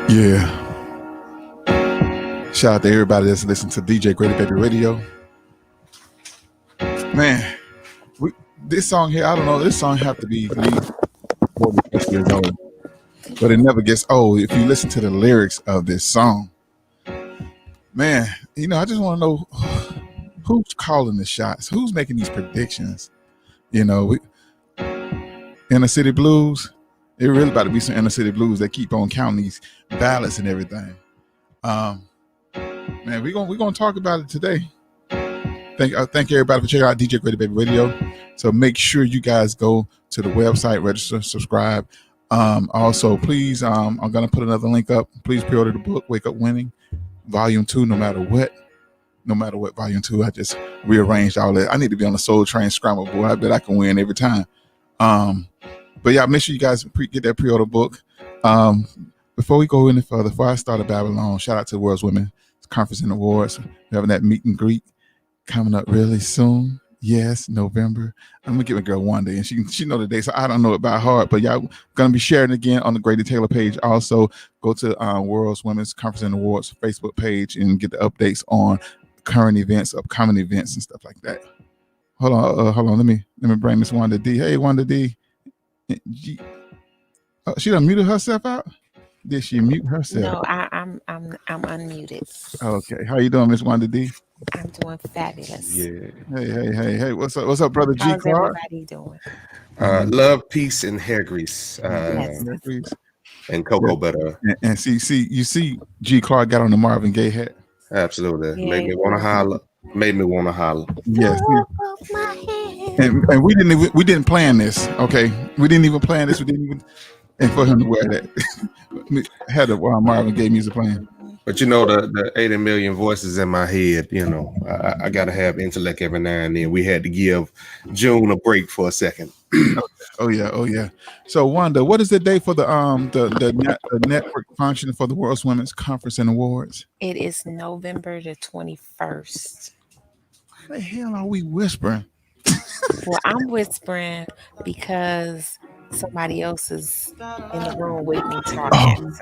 Yeah. Shout out to everybody that's listening to DJ Grady Baby Radio. Man, this song here, I don't know. This song have to be at least 40 plus years old, but it never gets old if you listen to the lyrics of this song. Man, I just want to know who's calling the shots, who's making these predictions. Inner City Blues. It really about to be some Inner City Blues that keep on counting these ballots and everything. Man, we're gonna talk about it today. Thank everybody for checking out DJ Grady Baby Radio. So make sure you guys go to the website, register, subscribe. Also, please, I'm gonna put another link up. Please pre-order the book, Wake Up Winning, Volume 2. No matter what, Volume 2. I just rearranged all that. I need to be on the Soul Train Scramble, boy. I bet I can win every time. But yeah, make sure you guys get that pre-order book. Before we go any further, before I start at Babylon, shout out to the World's Women's Conference and Awards. We're having that meet and greet coming up really soon. Yes, November. I'm gonna get my girl Wanda, and she know the day, so I don't know it by heart. But y'all gonna be sharing again on the Grady Taylor page. Also, go to World's Women's Conference and Awards Facebook page and get the updates on current events, upcoming events, and stuff like that. Hold on. Let me bring Miss Wanda D. Hey, Wanda D. She done muted herself out. Did she mute herself? No, I'm unmuted. Okay, how you doing, Miss Wanda D? I'm doing fabulous. Yeah. Hey. What's up, brother G? How's Clark? everybody doing? Love, peace, and hair grease. Yes. And cocoa butter. And you see, G. Clark got on the Marvin Gaye hat. Absolutely. Yeah. Made me want to holler. Yes. And we didn't plan this. Okay, we didn't even plan this. We didn't even. And for him to wear that, had a Marvin Gaye music playing. But the 80 million voices in my head, I got to have intellect every now and then. We had to give June a break for a second. Oh yeah. So Wanda, what is the date for the network function for the World's Women's Conference and Awards? It is November the 21st. Why the hell are we whispering? Well, I'm whispering because somebody else is in the room with me talking.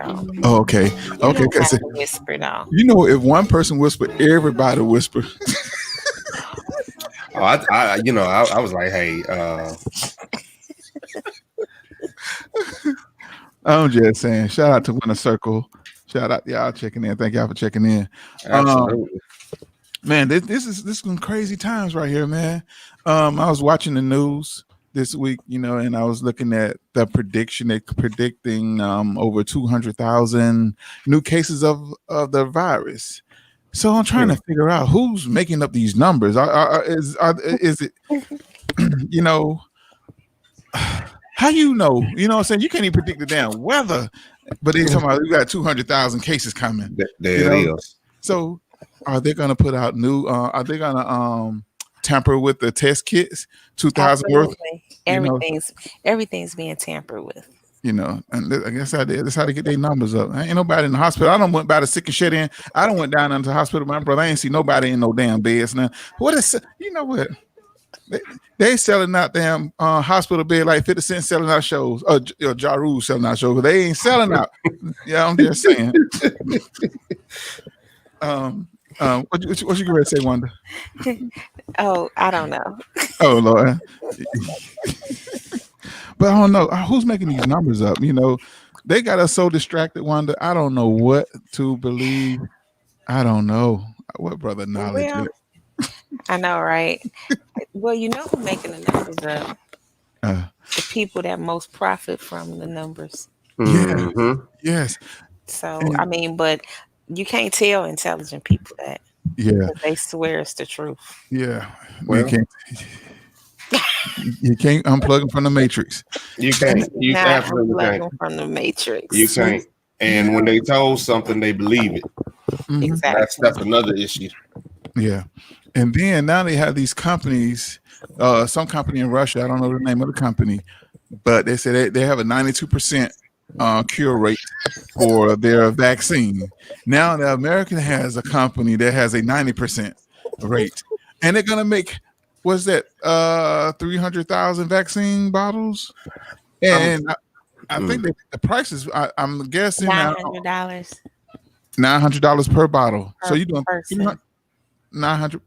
Okay. You don't have to whisper though. If one person whisper, everybody whisper. I was like, hey, I'm just saying, shout out to Winner Circle. Shout out y'all checking in. Thank y'all for checking in. Absolutely. Man, this is some crazy times right here, man. I was watching the news this week, and I was looking at the prediction. They're predicting over 200,000 new cases of the virus. So I'm trying to figure out who's making up these numbers. Is it, how you know? You know what I'm saying? You can't even predict the damn weather, but they talking about we got 200,000 cases coming. There it is. So are they going to put out new? Are they going to tamper with the test kits? 2,000 worth. Everything's being tampered with. And I guess that's how they get their numbers up. Ain't nobody in the hospital. I don't went by the sick and shit in. I don't went down into the hospital. My brother, I ain't see nobody in no damn beds now. What is? You know what? They selling out damn hospital bed like 50 Cent selling out shows. Or Ja Rule selling out shows. But they ain't selling out. Yeah, I'm just saying. What you going to say, Wanda? Oh, I don't know. Oh Lord. But I don't know who's making these numbers up. They got us so distracted, Wanda. I don't know what to believe. I don't know what brother knowledge is. I know, right? Well, who's making the numbers up? The people that most profit from the numbers. Yeah. Yes. So but you can't tell intelligent people that. Yeah. They swear it's the truth. Yeah. Well, you can't unplug them from the matrix. You can't. You absolutely can't. Them from the matrix. You can't. And when they told something, they believe it. Exactly. That's another issue. Yeah. And then now they have these companies, some company in Russia, I don't know the name of the company, but they say they have a 92% cure rate for their vaccine. Now the American has a company that has a 90% rate, and they're going to make was that 300,000 vaccine bottles, and I think that the prices. I'm guessing $900 $900 per bottle. So per you doing person. 900,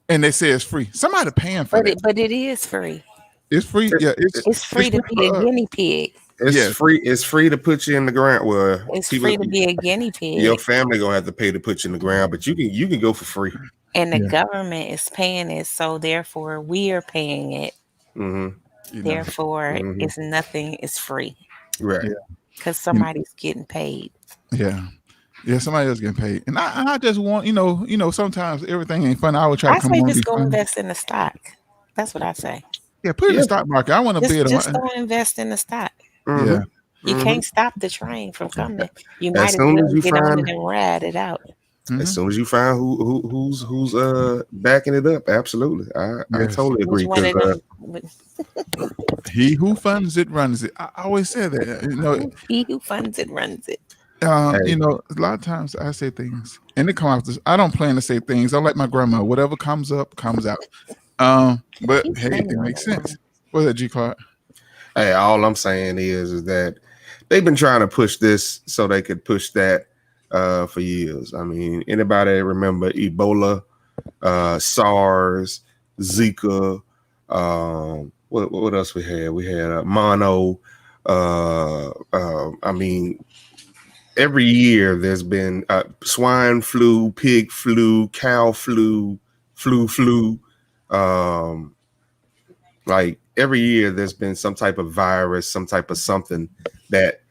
and they say it's free. Somebody paying for that. But it is free. It's free. Yeah, It's free to be a guinea pig. It's Yes. free. It's free to put you in the ground. Well, It's people, free to be a guinea pig. your family gonna have to pay to put you in the ground, but you can go for free. And the Yeah. government is paying it, so therefore we are paying it. Hmm. You know. Therefore, Mhm. it's nothing. It's free Right. Yeah. because somebody's getting paid. Yeah. Yeah, somebody else getting paid, and I just want you know sometimes everything ain't fun. I would try I to come say on and just be go fun. invest in the stock. That's what I say. Yeah, put it in Yeah. the stock market. I want to bid Just on. go invest in the stock. Mhm. Yeah. You Mhm. can't stop the train from coming. You As might as soon well as you get on find- it and ride it out. Mhm. As soon as you find who's backing it up, absolutely. I Yes. totally agree. Which one of 'Cause, them? He who funds it runs it. I always say that. You know, He who funds it runs it. Hey. you know, a lot of times I say things and it comes out. I don't plan to say things. I'm like my grandma. Whatever comes up, comes out. But Keep hey, saying it makes that, sense. What's that, G Clark? Hey, all I'm saying is that they've been trying to push this so they could push that for years. I mean, anybody remember Ebola, SARS, Zika? What else we had? We had mono. I mean, every year there's been swine flu, pig flu, cow flu. Like every year there's been some type of virus, some type of something that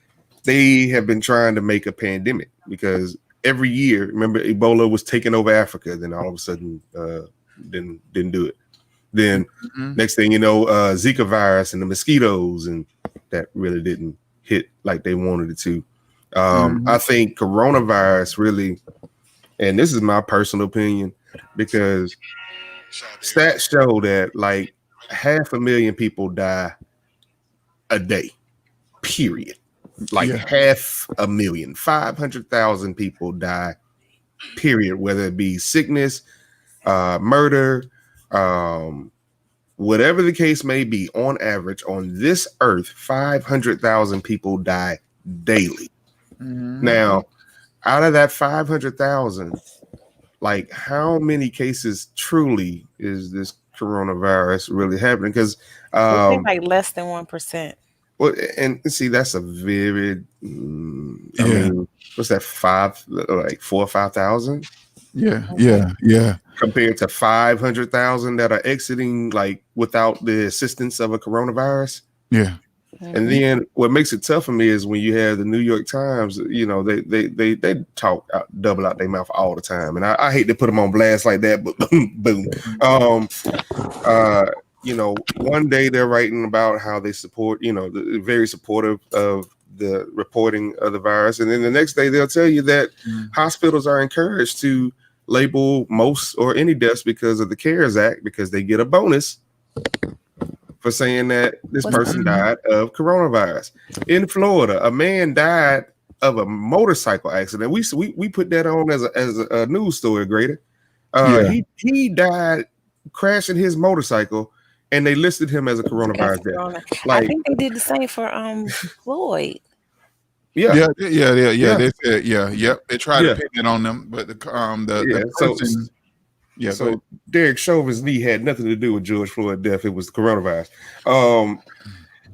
they have been trying to make a pandemic, because every year, remember, Ebola was taking over Africa, then all of a sudden didn't do it. Then next thing you know, Zika virus and the mosquitoes, and that really didn't hit like they wanted it to. I think coronavirus really, and this is my personal opinion, because stats show that like 500,000 people die a day, period. Like 500,000, 500,000 people die, period, whether it be sickness, murder, whatever the case may be. On average, on this earth, 500,000 people die daily. Now, out of that 500,000, like how many cases truly is this coronavirus really happening? Because like less than 1%. well, and see, that's a very I mean, what's that, 4 or 5,000? Yeah. Compared to 500,000 that are exiting like without the assistance of a coronavirus. Yeah. And then what makes it tough for me is when you have the New York Times, you know, they talk double out their mouth all the time. And I hate to put them on blast like that, but boom. You know, one day they're writing about how they support, you know, very supportive of the reporting of the virus. And then the next day they'll tell you that hospitals are encouraged to label most or any deaths because of the CARES Act, because they get a bonus for saying that this person died of coronavirus. In Florida, a man died of a motorcycle accident. We put that on as a news story, Grader. He died crashing his motorcycle, and they listed him as a coronavirus death. Like, I think they did the same for Floyd. Yeah. They said, yep. They tried to pin it on them, but the person, so Derek Chauvin's knee had nothing to do with George Floyd's death. It was the coronavirus.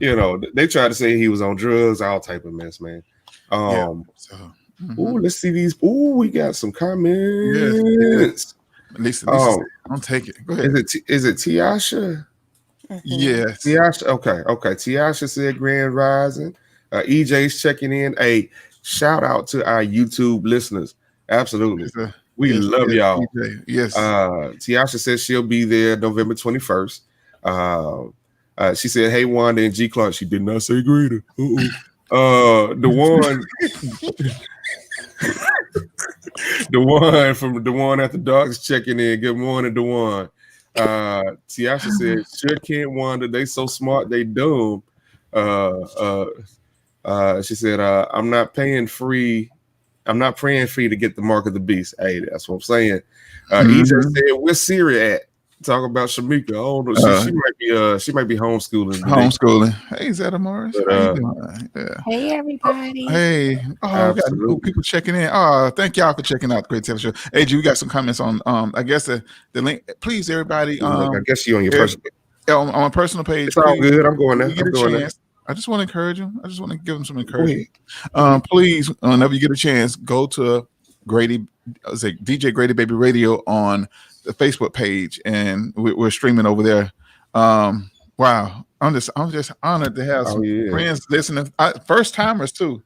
You know, they tried to say he was on drugs, all type of mess, man. Let's see these. We got some comments. Lisa, don't take it. Go ahead. Is it Tiasha? Yes. Tiasha. Okay. Tiasha said Grand Rising. EJ's checking in. Hey, shout out to our YouTube listeners. Absolutely. We love y'all. EJ. Yes. Tiasha says she'll be there November 21st. She said, hey, Wanda and G Clark. She did not say greater. Dewan from Dewan After Dark is checking in. Good morning, Dewan. Tiasha said, sure can't, Wanda. They so smart, they dumb. She said, I'm not praying free to get the mark of the beast. Hey, that's what I'm saying. EJ said, where's Siri at? talk about Shamika. I don't know. She might be homeschooling today. Homeschooling. Hey, Zeta Morris. But, How you doing? Yeah. Hey, everybody. Hey. Oh, we got new Absolutely. people checking in. Oh, thank y'all for checking out the Great Taylor Show. Hey, G, we got some comments on I guess the link. Please, everybody. I guess you on your if- personal. on my personal page. It's all please, good. I'm going there. when you I'm get a doing that. chance, I just want to encourage them. I just want to give them some Go encouragement. ahead. Please, whenever you get a chance, go to DJ Grady Baby Radio on the Facebook page, and we're streaming over there. Wow, I'm just honored to have some friends listening, first timers too.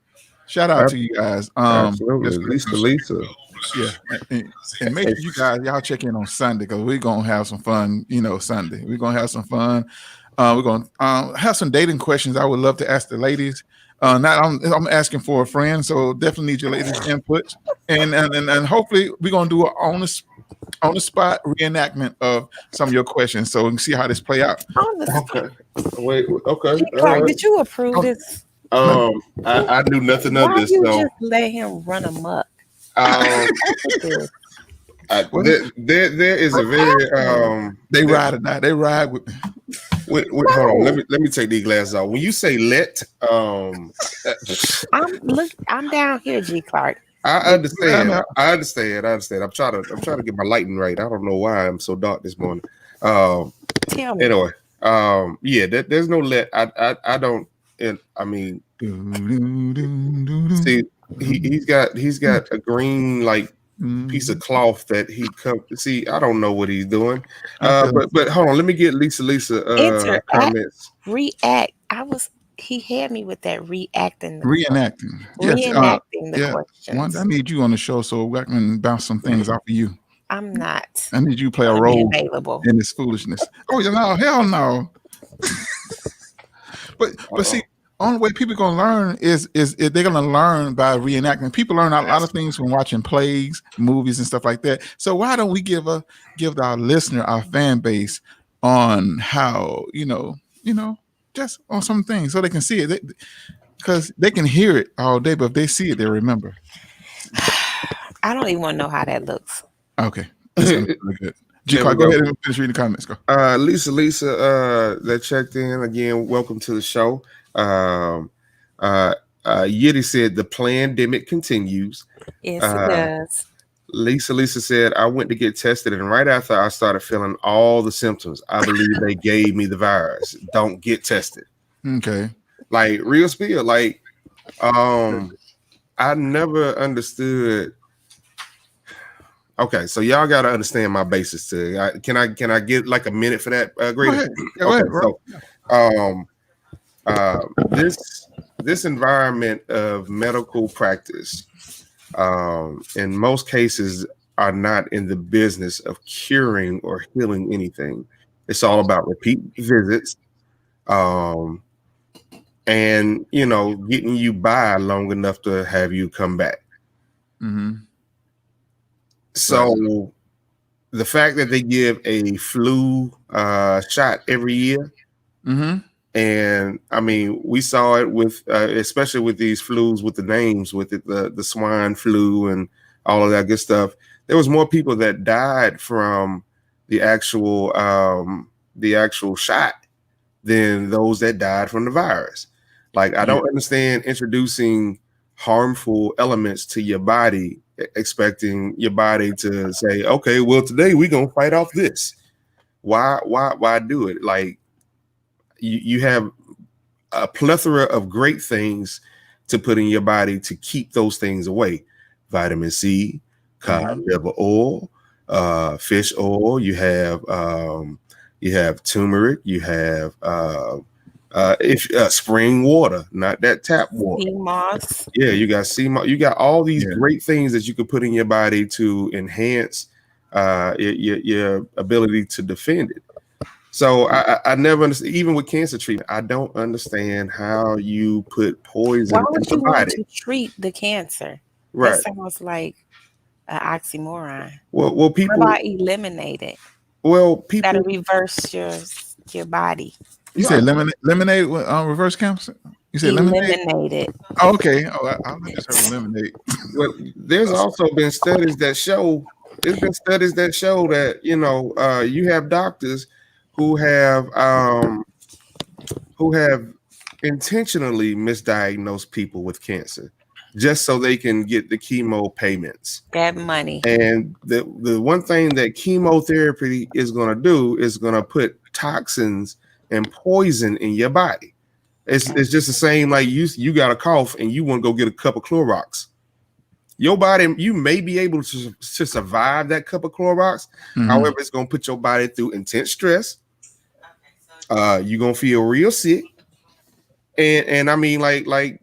Shout out to you guys. Absolutely, Lisa. Yeah, and make sure y'all check in on Sunday because we're gonna have some fun. Sunday we're gonna have some fun. We're gonna have some dating questions. I would love to ask the ladies. I'm asking for a friend, so definitely need your ladies' input. And hopefully we're gonna do an on the spot reenactment of some of your questions, so we can see how this play out. On the spot. Okay. Wait. Okay. Hey, Clark, did you approve this? I knew nothing of Why this. you So just let him run amok? there is a very they ride or not. They ride with. Wait, hold on. Let me take these glasses off. When you say let, I'm down here, G. Clark. I understand. I understand. I'm trying to get my lighting right. I don't know why I'm so dark this morning. Tell me. Anyway, yeah, there's no let. I don't. And I mean, see, he's got a green piece of cloth that he see. I don't know what he's doing. But hold on, let me get Lisa comments. React. He had me with that reacting. Reenacting. Reenacting the questions. I need you on the show so I can bounce some things off of you. I'm not. I need you to play a role available in this foolishness. Oh, no, hell no. But see, only way people gonna learn is they're gonna learn by reenactment. People learn a lot of things from watching plays, movies, and stuff like that. So why don't we give our listener, our fan base, on how just on some things so they can see it, because they can hear it all day, but if they see it, they remember. I don't even want to know how that looks. Okay, that's really good. G-Clark, go ahead and finish reading the comments. Go. Lisa, that checked in again. Welcome to the show. Yiddy said the pandemic continues. Yes, it does. Lisa said, I went to get tested, and right after I started feeling all the symptoms, I believe they gave me the virus. Don't get tested. Okay. Like real spiel. I never understood. Okay, so y'all gotta understand my basis too. Can I get like a minute for that, Grady? Go ahead, bro. So, this environment of medical practice, in most cases, are not in the business of curing or healing anything. It's all about repeat visits, and getting you by long enough to have you come back. Mm-hmm. So the fact that they give a flu shot every year, mm-hmm. and I mean, we saw it with especially with these flus with the names with it, the swine flu and all of that good stuff. There was more people that died from the actual shot than those that died from the virus. Like, I don't understand introducing harmful elements to your body, expecting your body to say, okay, well, today we're gonna fight off this. Why do it? Like, you have a plethora of great things to put in your body to keep those things away. Vitamin C, cod liver oil, fish oil. You have turmeric. You have spring water, not that tap water. Sea moss. Yeah, you got sea moss. You got all these great things that you could put in your body to enhance your ability to defend it. So I never understand. Even with cancer treatment, I don't understand how you put poison Why would in the you want body. to treat the cancer? Right. That sounds like an oxymoron. Well, people. How about eliminate it? Well, people gotta reverse your body. You said lemonade reverse cancer? You said eliminate it. Oh, okay. Oh, I just heard eliminate. Well, there's also been studies that show There's been studies that show that you have doctors who have intentionally misdiagnosed people with cancer just so they can get the chemo payments. That money. And the one thing that chemotherapy is going to do is going to put toxins and poison in your body. It's just the same like you got a cough and you want to go get a cup of Clorox. Your body, you may be able to survive that cup of Clorox. Mhm. However, it's going to put your body through intense stress. You're going to feel real sick. And I mean, like I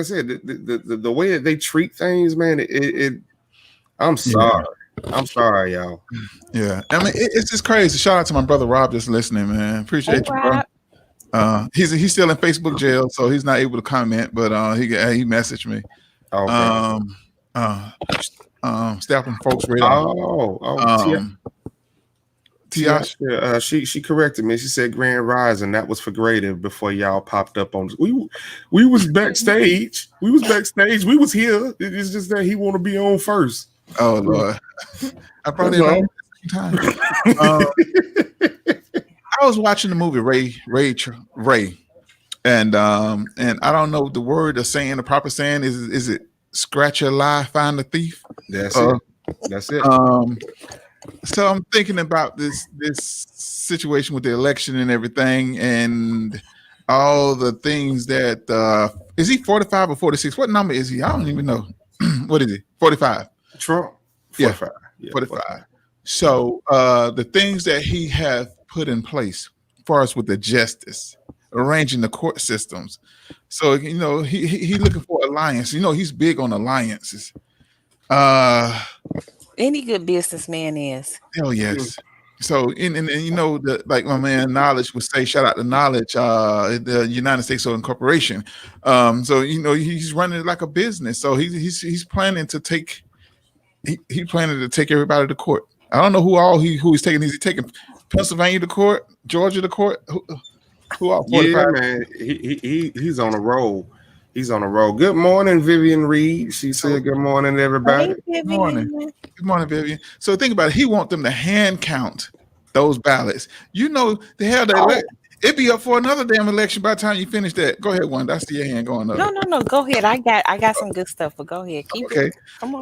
said, the way that they treat things, man, I'm sorry. I'm sorry, y'all. Yeah. I mean, it's just crazy. Shout out to my brother Rob just listening, man. Appreciate you, bro. He's still in Facebook jail, so he's not able to comment, but he messaged me. Okay. Staffing folks radar. Tia, she corrected me. She said Grand Rising. That was for Greater before y'all popped up on. We was backstage. We was backstage. We was here. It's just that he want to be on first. Oh Lord, I probably don't time. I was watching the movie Ray, and I don't know the word, the proper saying is it scratch a lie, find the thief. That's it. That's it. So I'm thinking about this situation with the election and everything, and all the things that is he 45 or 46? What number is he? I don't even know. What is he? 45. Trump. 45. Yeah, 45. So the things that he has put in place, as far as with the justice, arranging the court systems. So he looking for alliance. He's big on alliances. Any good businessman is. Hell yes. So and like my man Knowledge would say, shout out to Knowledge, the United States Oil Corporation. So he's running it like a business. So he's planning to take everybody to court. I don't know who he's taking. Is he taking Pennsylvania to court, Georgia to court? Who all? 45? Yeah, man. He's on a roll. He's on a roll. Good morning, Vivian Reed. She said good morning, everybody. Hey, Good morning. Good morning, Vivian. So think about it. He wants them to hand count those ballots. It'd be up for another damn election by the time you finish that. Go ahead, Wanda. I see your hand going up. No. Go ahead. I got some good stuff, but go ahead. Keep Okay. it. Come on.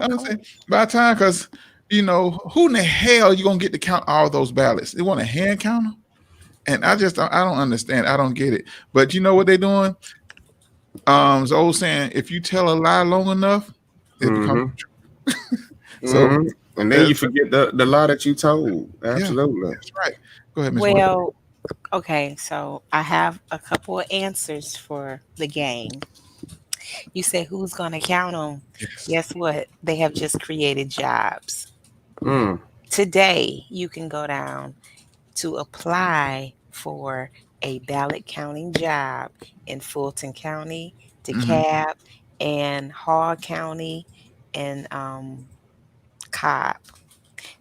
By the time, because who in the hell you gonna get to count all those ballots? They want to hand count them, and I don't understand. I don't get it. But you know what they're doing? It's the old saying: if you tell a lie long enough, it becomes true. So, and then you forget the lie that you told. Absolutely, that's right. Go ahead, Ms. Well, okay. So I have a couple of answers for the game. You said who's going to count them? Yes. Guess what? They have just created jobs. Today, you can go down to apply for a ballot counting job in Fulton County, DeKalb, and Hall County, and Cobb.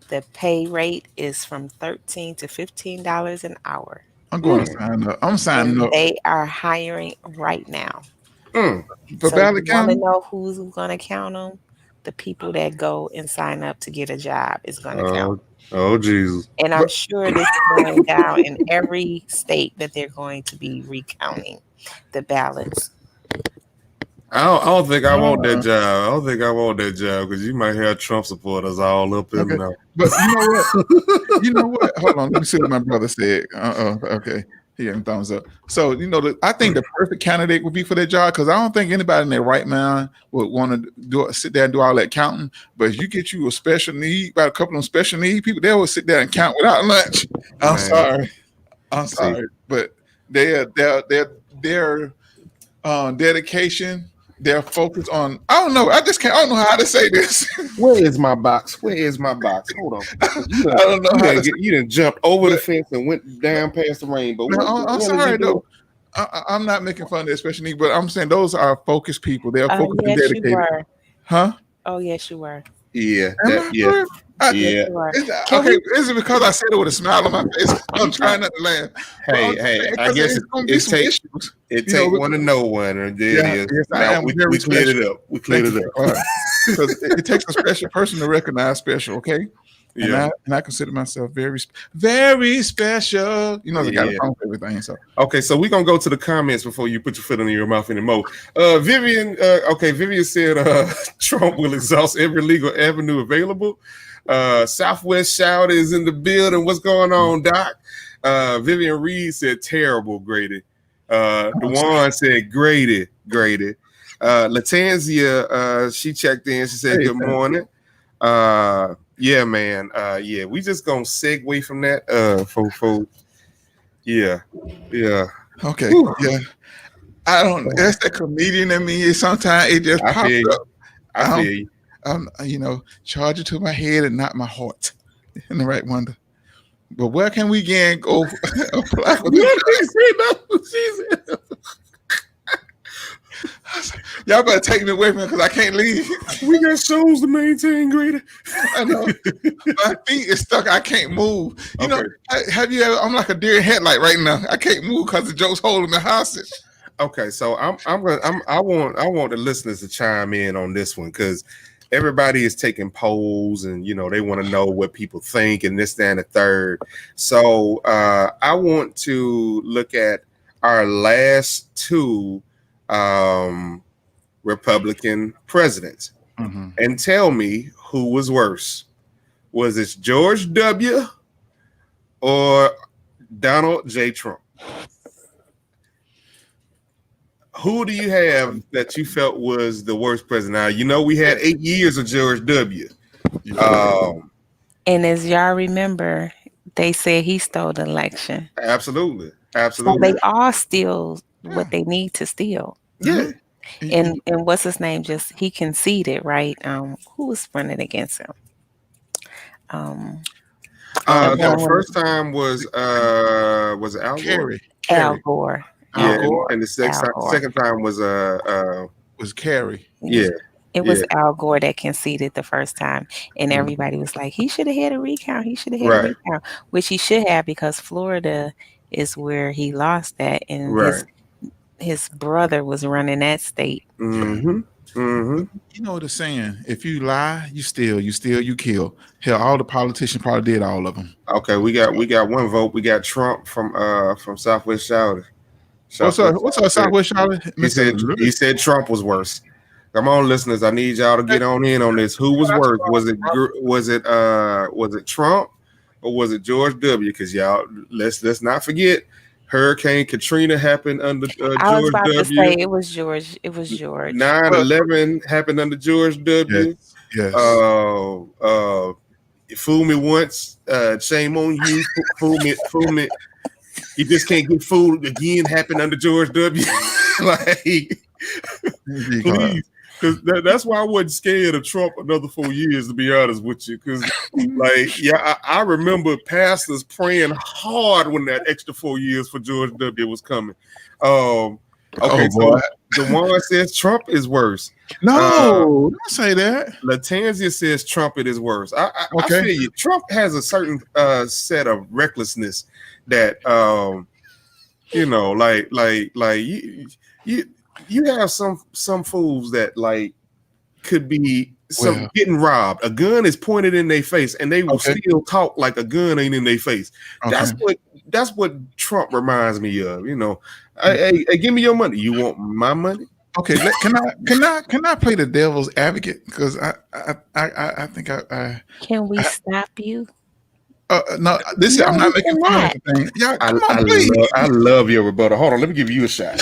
The pay rate is from $13 to $15 an hour. I'm going to sign up. I'm signing up. They are hiring right now. For So ballot you want to counting? know who's going to count them? The people that go and sign up to get a job is going to count. Oh, Jesus. And I'm sure this is going down in every state that they're going to be recounting the ballots. I don't think I want that job. I don't think I want that job because you might have Trump supporters all up in there. But you know what? Hold on. Let me see what my brother said. Okay. He gave him thumbs up. So, I think the perfect candidate would be for that job because I don't think anybody in their right mind would want to sit there and do all that counting. But if you get you a special need, about a couple of special need people, they will sit there and count without lunch. I'm sorry. But their dedication, their focus on, I don't know. I don't know how to say this. Where is my box? Hold on. I don't know You done jumped over the fence and went down past the rainbow. I'm sorry, though. I'm not making fun of their special needs, but I'm saying those are focused people. They're focused and dedicated. You were. Huh? Oh, yes, you were. Yeah. Okay, is it because I said it with a smile on my face? I'm trying not to laugh. Hey, I guess it takes one to know one, or there it is. We cleared it up. because it takes a special person to recognize special. Okay. Yeah. And I consider myself very special. You know, I got a Yeah. song for everything. So Okay, so we're gonna go to the comments before you put your foot in your mouth anymore. Vivian, Vivian said Trump will exhaust every legal avenue available. Southwest Shout is in the building. What's going on, Doc? Vivian Reed said terrible, Grady. Dewan said Grady. Latanzia, she checked in. She said, good morning. Yeah, man. Yeah, we just gonna segue from that. Yeah. okay, Whew. yeah. I don't. That's that comedian in me. Sometimes it just I pops feel you. up. I feel you. Charge it to my head and not my heart. In the right wonder. But where can we again go apply for this? Y'all better take me away from it because I can't leave. We got shows to maintain, Grady. I know. My feet is stuck. I can't move. You know, have you ever? I'm like a deer in headlight right now. I can't move because the joke's holding me hostage. Okay, so I want the listeners to chime in on this one because everybody is taking polls and they want to know what people think and this, that, and the third. So I want to look at our last two Republican presidents and tell me who was worse. Was it George W. or Donald J. Trump? Who do you have that you felt was the worst president? Now, we had 8 years of George W. And as y'all remember, they said he stole the election. Absolutely. So they all steal what they need to steal. Yeah. And what's his name? He conceded, right? Who was running against him? The first time was Al Gore? Kerry. Al Gore. Yeah, Al Gore. and the second time was Kerry. Yeah. It was Al Gore that conceded the first time, and everybody was like, he should have had a recount. He should have had a recount, which he should have because Florida is where he lost that, and his brother was running that state. You know the saying: if you lie, you steal. You steal, you kill. Hell, all the politicians probably did all of them. Okay, we got one vote. We got Trump from Southwest Shout. What's up, Southwest Shout? He said Trump was worse. Come on, listeners, I need y'all to get on in on this. Who was worse? Was it Trump or was it George W? Because y'all, let's not forget, Hurricane Katrina happened under George W. I was about to say it was George. It was George. 9/11 happened under George W. Yes. Fool me once, shame on you. Fool me. You just can't get fooled again. Happened under George W. Please. Because that's why I wasn't scared of Trump another 4 years, to be honest with you. Because, I remember pastors praying hard when that extra 4 years for George W. was coming. So Dewan says Trump is worse. No, don't say that. Latanzia says Trump is worse. I feel you. Trump has a certain set of recklessness that, you have some fools that could be getting robbed. A gun is pointed in their face, and they will still talk like a gun ain't in their face. Okay. That's what Trump reminds me of. Hey, give me your money. You want my money? Okay, can I play the devil's advocate? Because I think I can we stop you? No, I'm not making fun of anything. Yeah, come on, please. I love your rebuttal. Hold on, let me give you a shot.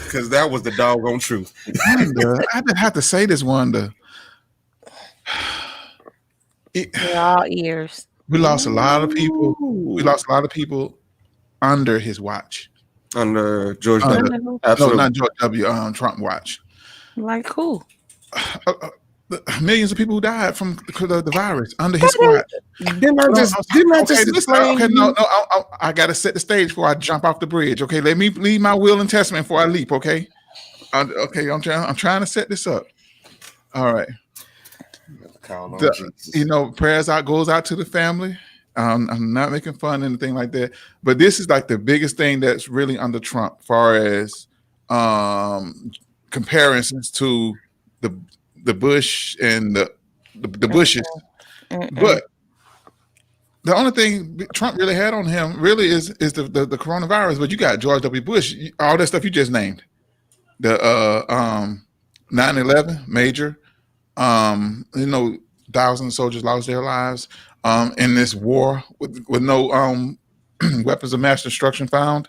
Because that was the doggone truth. Wanda, I just have to say this, Wanda. We're all ears. We lost a lot of people. We lost a lot of people under his watch. Under George W. Absolutely. No, not George W. Trump watch. Like who? Millions of people who died from the virus under his watch. I got to set the stage before I jump off the bridge. Okay, let me leave my will and testament before I leap. Okay, I'm trying to set this up. All right. Prayers goes out to the family. I'm not making fun or anything like that, but this is like the biggest thing that's really under Trump, as far as comparisons to the Bush and the Bushes, but the only thing Trump really had on him really is the coronavirus. But you got George W. Bush, all that stuff you just named, the 9/11 major, thousands of soldiers lost their lives in this war with no weapons of mass destruction found.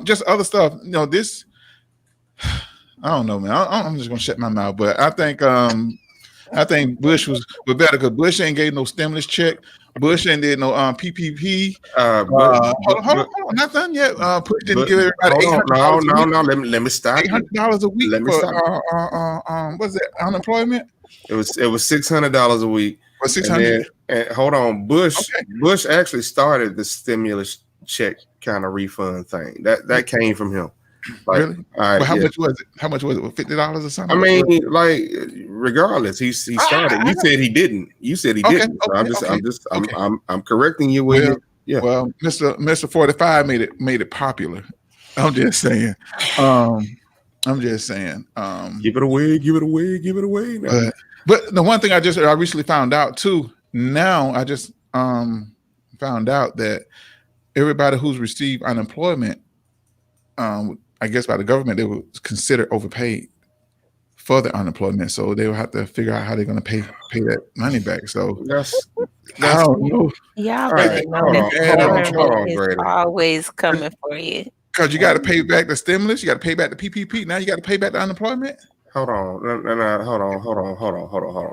Just other stuff. This. I don't know, man. I'm just gonna shut my mouth. But I think Bush was better because Bush ain't gave no stimulus check. Bush ain't did no PPP. Hold on, not done yet. Bush didn't give everybody $800. No. Let me stop. $800 a week for what's that, unemployment? It was $600 a week. Or 600. And hold on, Bush actually started the stimulus check kind of refund thing. That came from him. Like, really? Right, how much was it? How much was it? $50 or something? I mean, like, regardless, he started. You said he didn't. You said he didn't. So I'm correcting you. Well, Mr. 45 made it popular. I'm just saying. Give it away. Now. But the one thing I recently found out too. Now I just found out that everybody who's received unemployment, I guess by the government, they were considered overpaid for the unemployment, so they will have to figure out how they're going to pay that money back. So I don't know. Y'all better know that government is always coming for you. Because you got to pay back the stimulus, you got to pay back the PPP. Now you got to pay back the unemployment. Hold on.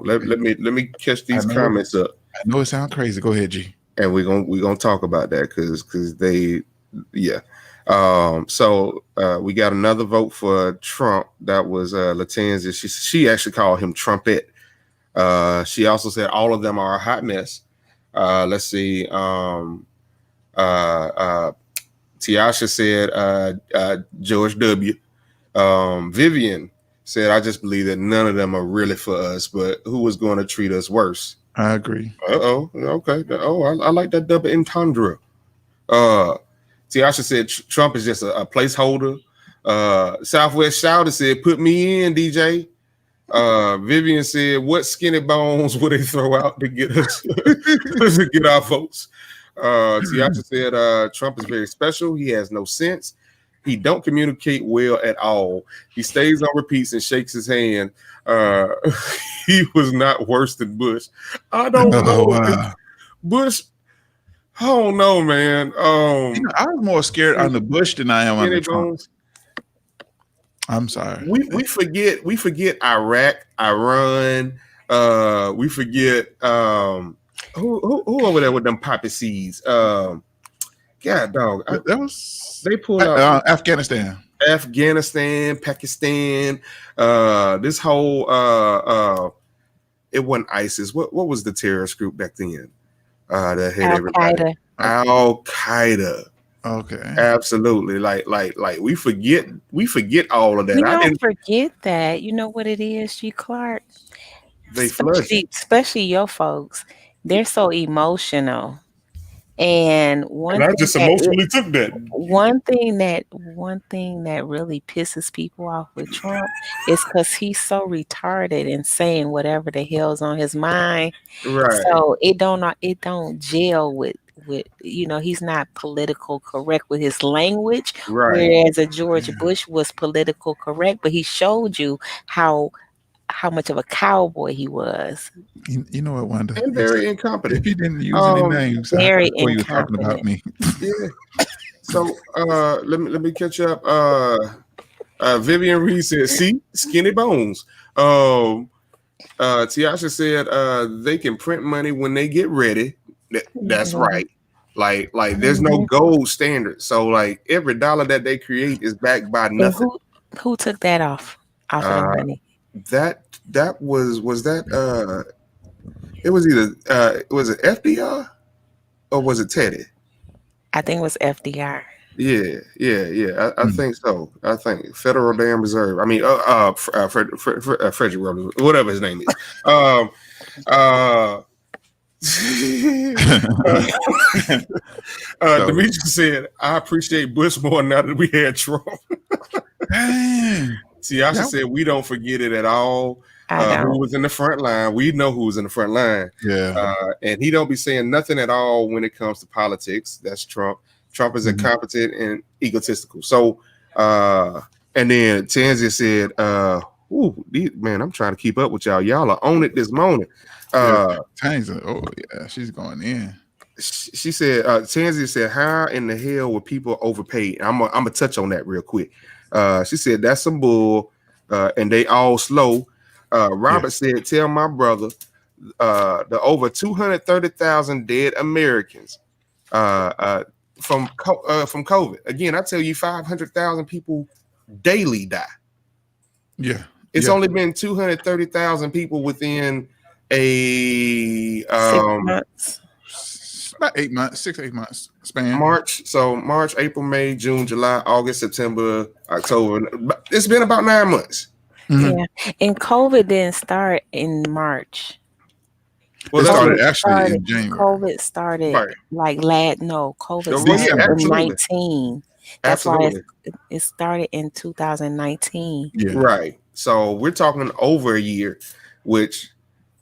Let me catch these comments up. I know it sounds crazy. Go ahead, G. And we're gonna talk about that because they, yeah. So we got another vote for Trump. That was Latanza. She actually called him Trumpet. She also said all of them are a hot mess. Let's see. Tiasha said George W. Vivian said, I just believe that none of them are really for us, but who is going to treat us worse? I agree. Okay. I like that double entendre. Tiasha said Trump is just a placeholder. Southwest Shouter said, put me in, DJ. Vivian said, what skinny bones would they throw out to get us to get our votes? Tiasha said Trump is very special. He has no sense. He don't communicate well at all. He stays on repeats and shakes his hand. He was not worse than Bush. I don't know. Bush, I don't know, man. I was more scared on the Bush than I am on the Trump. I'm sorry. We forget Iraq, Iran. We forget who over there with them poppy seeds. God, dog. They pulled out Afghanistan, Pakistan. This whole it wasn't ISIS. What was the terrorist group back then? That hit everybody. Al-Qaeda. Okay. Absolutely. Like we forget all of that. We don't forget that. You know what it is, G. Clark? Especially your folks. They're so emotional. And I just emotionally took that. One thing that really pisses people off with Trump is because he's so retarded and saying whatever the hell's on his mind. Right. So it don't gel with he's not political correct with his language. Right. Whereas a George Bush was political correct, but he showed you how much of a cowboy he was. You know what, Wanda? And very incompetent. If you didn't use any names, very you were talking about me. Yeah. So let me catch up. Vivian Reed said, "See, skinny bones." Tiasha said, "They can print money when they get ready." That's right. Like there's no gold standard. So like every dollar that they create is backed by nothing. Who took that off of the money? That was that it was either was it FDR or was it Teddy? I think it was FDR. Yeah. I think so. I think Federal Damn Reserve. I mean, Frederick Rogers, whatever his name is. Demetrius said, I appreciate Bush more now that we had Trump. Tiasha Yeah. said we don't forget it at all. I Who don't. was in the front line? We know who was in the front line. Yeah. And he don't be saying nothing at all when it comes to politics. That's Trump. Trump is Mhm. incompetent and egotistical. So, and then Tanzia said, "Ooh, man, I'm trying to keep up with y'all. Y'all are on it this morning." Tanzia, oh yeah, she's going in. She said, Tanzia said, "How in the hell were people overpaid?" I'm gonna touch on that real quick. She said that's some bull, and they all slow. Robert said, "Tell my brother, the over 230,000 dead Americans from COVID. Again, I tell you, 500,000 people daily die. Yeah, It's only been 230,000 people within a 6 months. about 8 months, 6-8 months span. March, April, May, June, July, August, September, October. It's been about 9 months. Mhm. Yeah, and COVID didn't start in March. Well, It that's started what- actually in January. COVID started Right. like COVID Yeah, started in absolutely. 19. That's Absolutely. why it started in 2019. Yeah, Right. So we're talking over a year, which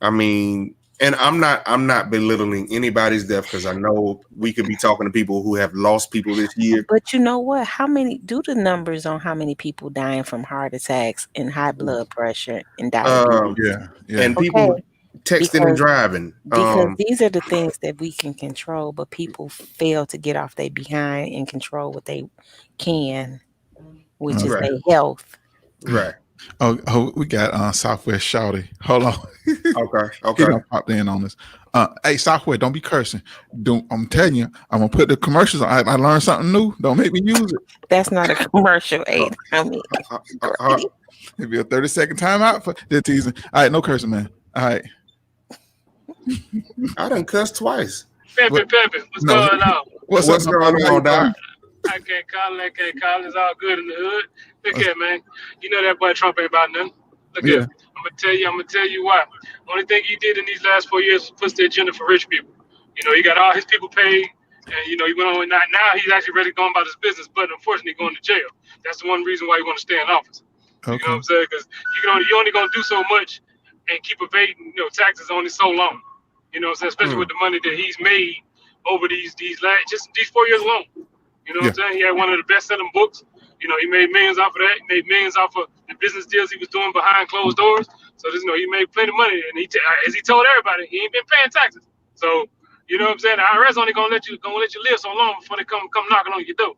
I mean, and I'm not belittling anybody's death because I know we could be talking to people who have lost people this year. But you know what? How many do the numbers on how many people dying from heart attacks and high blood pressure and diabetes? yeah. And people texting and driving. Because these are the things that we can control, but people fail to get off their behind and control what they can, which is Right. their health. Right. Oh, we got Southwest Shouty. Hold on. Okay. He done popped in on us. Hey, Southwest, don't be cursing. I'm telling you, I'm gonna put the commercials on. I learned something new. Don't make me use it. That's not a commercial aid. I mean, It'll be a 30-second timeout for this season. All right, no cursing, man. All right. I done cussed twice. Pimpin', what's going on? What's going on, Doc? I can't call it. It's all good in the hood. Look here, man. You know that boy Trump ain't about nothing. Look here. I'm gonna tell you why. Only thing he did in these last 4 years was push the agenda for rich people. You know, he got all his people paid, and you know, he went on. Now he's actually ready to go about his business, but unfortunately, going to jail. That's the one reason why he want to stay in office. Okay. You know what I'm saying? Because you only gonna do so much and keep evading, taxes only so long. You know what I'm saying? Especially with the money that he's made over these 4 years alone. You know what I'm saying? He had one of the best-selling books. You know, he made millions off of that. He made millions off of the business deals he was doing behind closed doors. So, he made plenty of money. And as he told everybody, he ain't been paying taxes. So, you know what I'm saying? The IRS only gonna let you live so long before they come knocking on your door.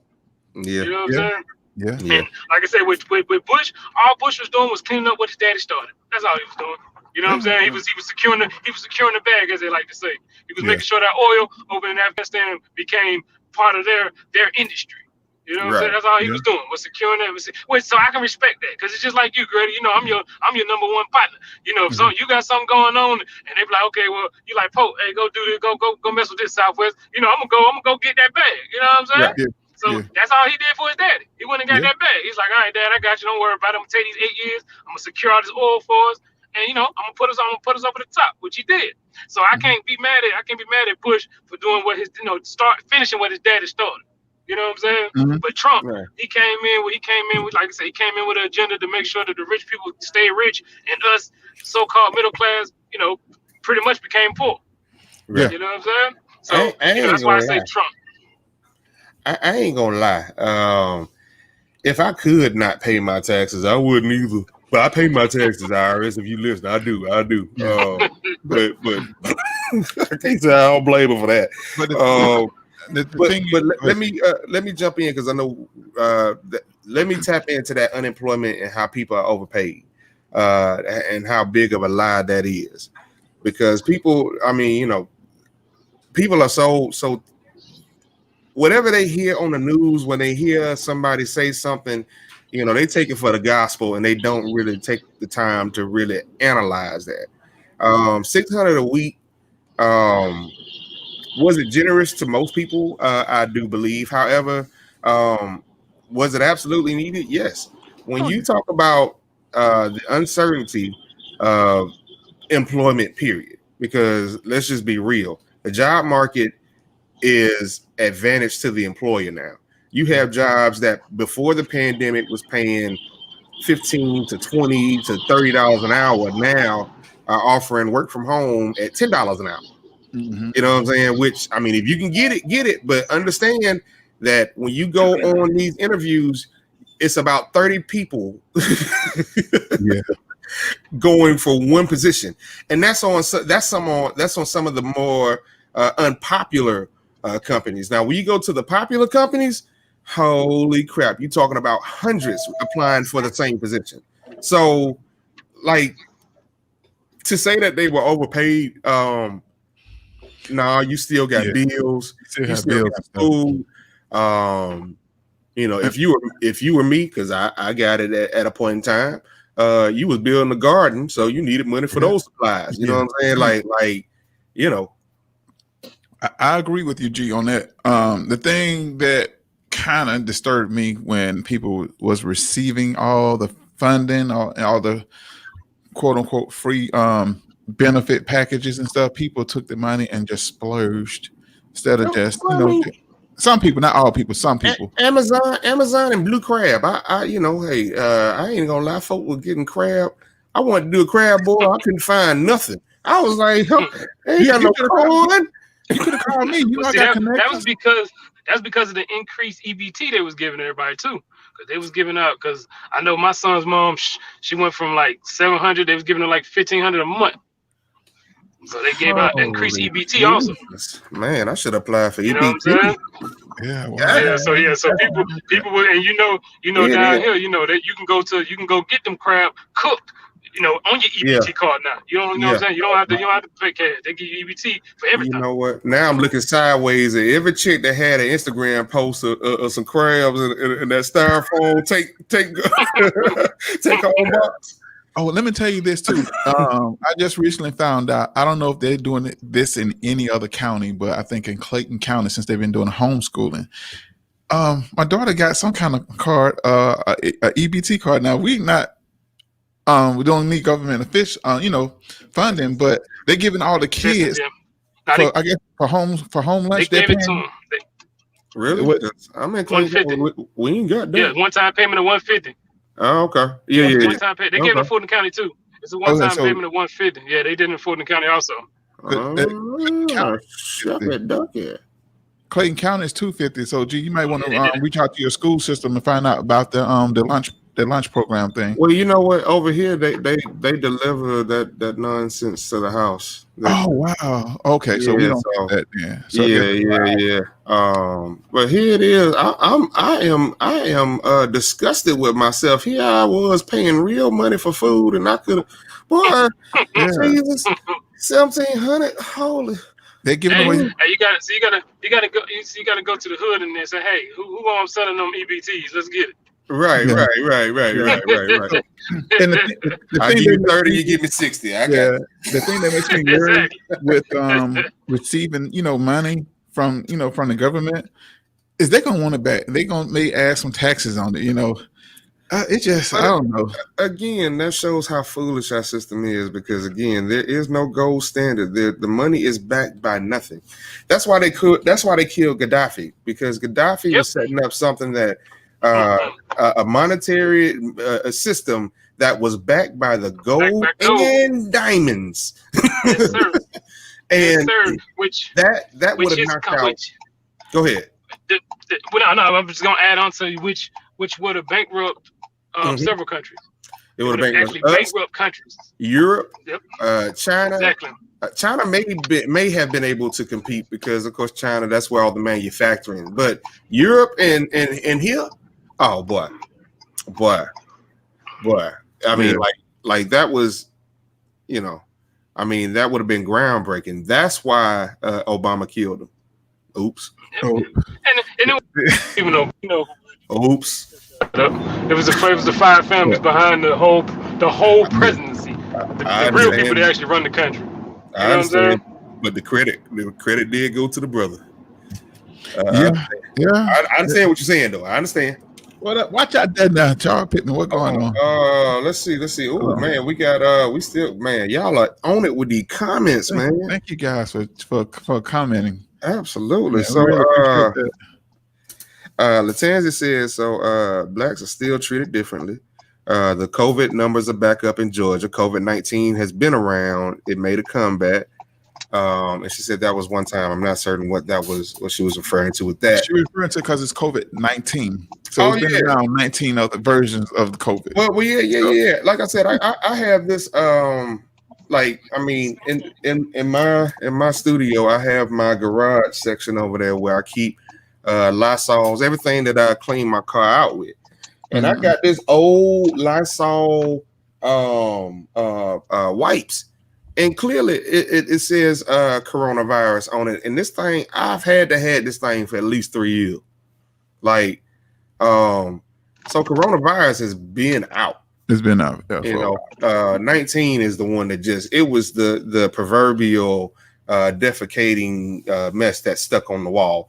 Yeah. You know what I'm saying? Yeah. And like I said, with Bush, all Bush was doing was cleaning up what his daddy started. That's all he was doing. You know what I'm saying? He was securing the bag, as they like to say. He was making sure that oil over in Afghanistan became part of their industry. You know what I'm saying? That's all he was doing, was securing that. So I can respect that, because it's just like you, Grady. You know, I'm your number one partner. You know, if you got something going on, and they be like, okay, well, you like Pope, hey, go do this, go mess with this Southwest. You know, I'm gonna go get that bag. You know what I'm saying? Yeah. So that's all he did for his daddy. He went and got that bag. He's like, all right, Dad, I got you. Don't worry about it. I'm gonna take these 8 years. I'm gonna secure all this oil for us, and I'm gonna put us over the top, which he did. So I can't be mad at Bush for doing what finishing what his daddy started. You know what I'm saying? Mm-hmm. But Trump, he came in with, like I said, he came in with an agenda to make sure that the rich people stay rich and us so-called middle class, pretty much became poor. Yeah. You know what I'm saying? So that's why I say Trump. I ain't gonna lie. If I could not pay my taxes, I wouldn't either. But I pay my taxes, IRS. If you listen, I do. But I can't say I don't blame him for that. Let me jump in, because I know. Let me tap into that unemployment and how people are overpaid, and how big of a lie that is. Because people, people are so. Whatever they hear on the news, when they hear somebody say something, they take it for the gospel, and they don't really take the time to really analyze that. $600 a week, was it generous to most people? I do believe. However, was it absolutely needed? Yes. When you talk about the uncertainty of employment, period, because let's just be real, the job market is advantage to the employer now. You have jobs that before the pandemic was paying $15 to $20 to $30 an hour now are offering work from home at $10 an hour. Mm-hmm. You know what I'm saying? Which, I mean, if you can get it. But understand that when you go on these interviews, it's about 30 people going for one position, and that's on some of the more unpopular companies. Now, when you go to the popular companies, holy crap, you're talking about hundreds applying for the same position. So, like, to say that they were overpaid, you still got bills, you still got food. You know, if you were me, because I got it at a point in time, you was building a garden, so you needed money for those supplies. You know what I'm saying? Like, you know. I agree with you, G, on that. The thing that kind of disturbed me when people was receiving all the funding, all the quote unquote free benefit packages and stuff, people took the money and just splurged instead of just, some people, not all people, some people. Amazon and Blue Crab. I ain't gonna lie, folk were getting crab. I wanted to do a crab boil. I couldn't find nothing. I was like, ain't got no corn. You could have called me. That's because of the increased EBT they was giving everybody too. Because they was giving out. Because I know my son's mom, she went from like 700. They was giving her like 1,500 a month. So they gave out increased EBT also. Man, I should apply for EBT. You know what I'm saying? Yeah. Wow. So people will, and you know down here, you know that you can go get them crab cooked, you know, on your EBT card now. You don't know what I'm saying? You don't have to pay cash. They give you EBT for everything. You know what? Now I'm looking sideways at every chick that had an Instagram post of some crabs and that styrofoam take home box. Oh, let me tell you this too. I just recently found out, I don't know if they're doing this in any other county, but I think in Clayton County, since they've been doing homeschooling, my daughter got some kind of card, a EBT card. Now we don't need government official, funding, but they're giving all the kids for home lunch. They gave it to them. Really? I'm in Clayton. We ain't got that. Yeah, one-time payment of $150. Oh, okay. Yeah. One-time pay. They gave it in Fulton County too. It's a one-time payment of $150. Yeah, they did in Fulton County also. Clayton County is $250. So, G, you might want to reach out to your school system and find out about the lunch program thing. Well, you know what? Over here, they deliver that nonsense to the house. Oh wow. Okay, so we don't do that. Yeah. So yeah. But here it is. I am disgusted with myself. Here I was paying real money for food, and I could, Jesus, $1,700. Holy. They're giving away. Hey, you gotta go to the hood and then say, hey, who I'm selling them EBTs? Let's get it. Right. And I give you 30, you give me 60. I got it. The thing that makes me worried with receiving, money from the government is they're gonna want it back. They add some taxes on it, It's just, I don't know. Again, that shows how foolish our system is, because again, there is no gold standard. The money is backed by nothing. That's why they killed Gaddafi, because Gaddafi was setting up something that a monetary system that was backed by the gold and diamonds. Yes, sir. And yes, sir. Which would have knocked out. Go ahead. I'm just gonna add on to you, which would have bankrupt several countries. It would have bankrupt countries. Europe, China. Exactly. China may have been able to compete because, of course, China, that's where all the manufacturing. But Europe and here, oh boy. I mean, like that was, that would have been groundbreaking. That's why Obama killed him. Oops. And it, even though, oops. It was the five families behind the whole presidency. The real people that actually run the country. I understand, but the credit did go to the brother. I understand what you're saying, though. I understand. Well, watch out there now, Charles Pittman. What's going on? Let's see. Oh man, we got y'all are on it with the comments, man. Thank you guys for commenting. Absolutely. Yeah, so really Latanzi says blacks are still treated differently. The COVID numbers are back up in Georgia. COVID-19 has been around. It made a comeback. And she said that was one time. I'm not certain what she was referring to with that. She referring to because it's COVID-19. So it's been around 19 other versions of the COVID. Well, yeah. Like I said, I have this like, I mean, in my studio, I have my garage section over there where I keep Lysols, everything that I clean my car out with. And I got this old Lysol wipes, and clearly it says coronavirus on it. And this thing, I've had this thing for at least 3 years. Like, so coronavirus has been out. It's been out. Yeah, 19 is the one that it was the proverbial defecating mess that stuck on the wall.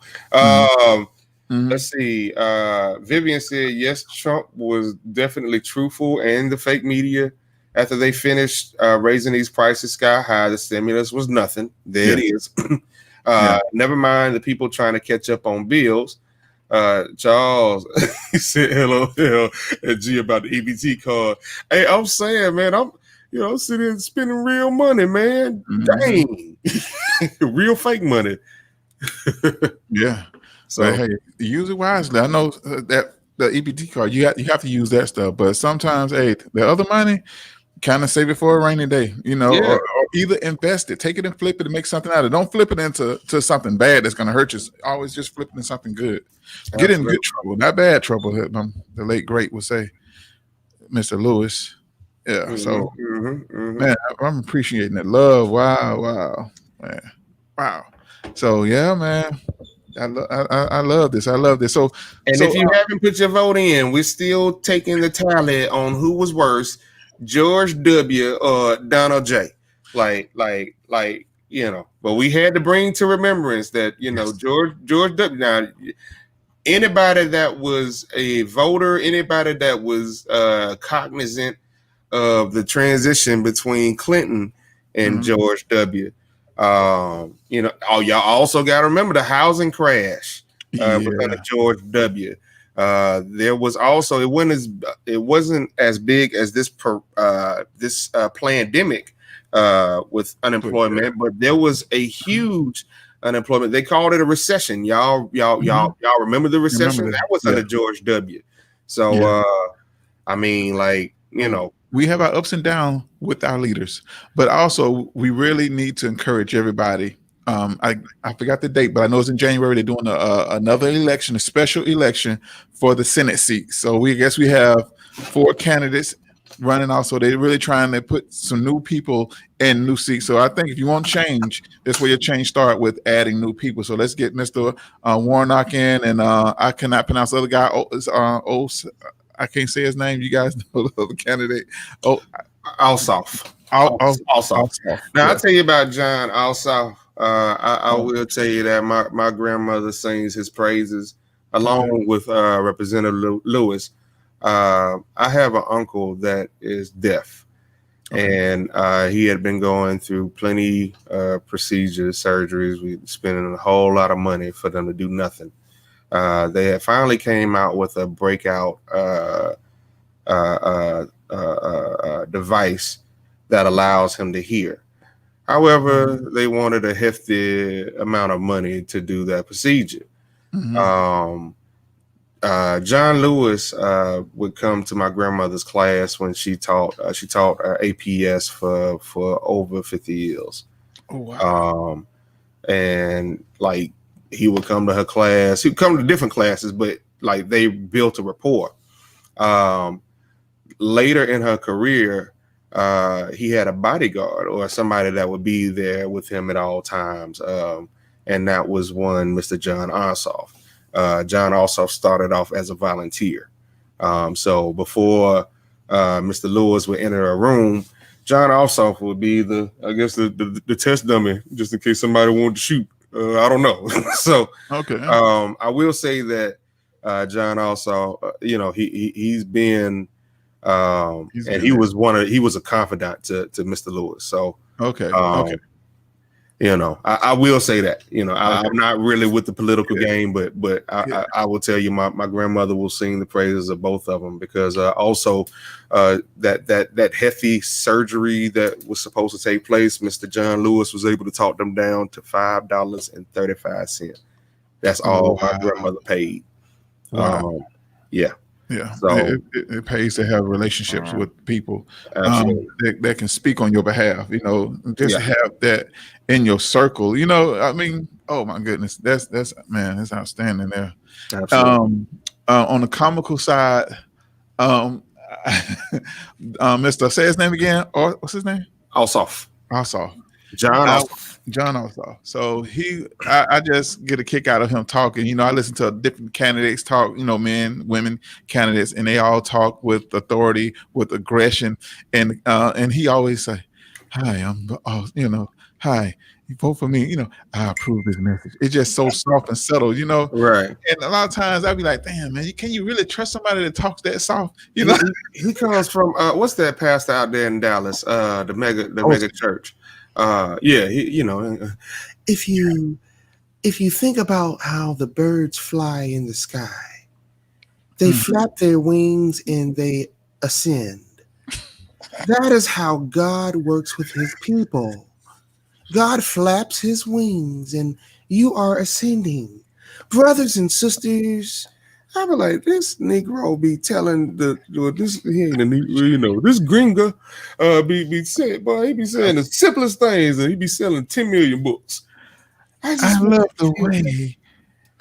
Let's see. Vivian said, yes, Trump was definitely truthful, and the fake media, after they finished raising these prices sky high, the stimulus was nothing. There it is. Never mind the people trying to catch up on bills. Charles, he said LOL at G about the EBT card. Hey, I'm saying, man, I'm sitting and spending real money, man. Dang. Real fake money. Yeah. So hey, use it wisely. I know that the EBT card, you have to use that stuff, but sometimes, hey, the other money, kind of save it for a rainy day, or either invest it, take it and flip it and make something out of it. Don't flip it into something bad that's going to hurt you. Always just flip it into something good. Get in good trouble, not bad trouble. The late great would say, Mr. Lewis. Yeah. So, man, I'm appreciating it. Love. Wow, man. Wow. So yeah, man. I love this. I love this. So if you haven't put your vote in, we're still taking the tally on who was worse, George W. or Donald J. Like, but we had to bring to remembrance that, George W. Now, anybody that was a voter, anybody that was cognizant of the transition between Clinton and George W. Y'all also got to remember the housing crash under George W. There was also it wasn't as big as this pandemic with unemployment, but there was a huge unemployment. They called it a recession. Y'all remember the recession? That was under George W. So I mean, we have our ups and downs with our leaders, but also we really need to encourage everybody. I forgot the date, but I know it's in January. They're doing another election, a special election for the Senate seat. So we have 4 candidates running. Also, they're really trying to put some new people in new seats. So I think if you want change, that's where your change start with adding new people. So let's get Mr. Warnock in, and I cannot pronounce the other guy. I can't say his name. You guys know the other candidate. Ossoff. Now I'll tell you about John Ossoff. I will tell you that my grandmother sings his praises along with Representative Lewis. I have an uncle that is deaf, and he had been going through plenty procedures, surgeries. We spending a whole lot of money for them to do nothing. They had finally came out with a breakout device that allows him to hear. However, they wanted a hefty amount of money to do that procedure. John Lewis would come to my grandmother's class when she taught APS for over 50 years. Oh, wow. And he would come to her class. He would come to different classes, but they built a rapport. Later in her career, he had a bodyguard or somebody that would be there with him at all times. And that was one, Mr. John Ossoff. John Ossoff started off as a volunteer. So before Mr. Lewis would enter a room, John Ossoff would be the test dummy, just in case somebody wanted to shoot. I don't know. So okay. I will say that John Ossoff, he's been and he was a confidant to Mr. Lewis. So okay. You know, I will say that. You know, I'm not really with the political game, but I will tell you, my grandmother will sing the praises of both of them, because also that hefty surgery that was supposed to take place, Mr. John Lewis was able to talk them down to $5.35. That's all my grandmother paid. Wow. Yeah. So it pays to have relationships with people that can speak on your behalf. You know, just have that in your circle. You know, I mean, oh my goodness, that's outstanding there. Absolutely. On the comical side, Mr. Say his name again, or what's his name? Ossoff. John Ossoff. So I just get a kick out of him talking. You know, I listen to different candidates talk, you know, men, women candidates, and they all talk with authority, with aggression. And he always say, hi, hi, you vote for me. You know, I approve this message. It's just so soft and subtle, you know? Right. And a lot of times I'd be like, damn, man, can you really trust somebody that talks that soft? You know, he comes from, what's that pastor out there in Dallas? The mega church. If you think about how the birds fly in the sky, they flap their wings and they ascend. That is how God works with his people. God flaps his wings and you are ascending. Brothers and sisters, I be like, this Negro be telling this gringo be saying, boy, he be saying the simplest things, and he be selling 10 million books. I love the way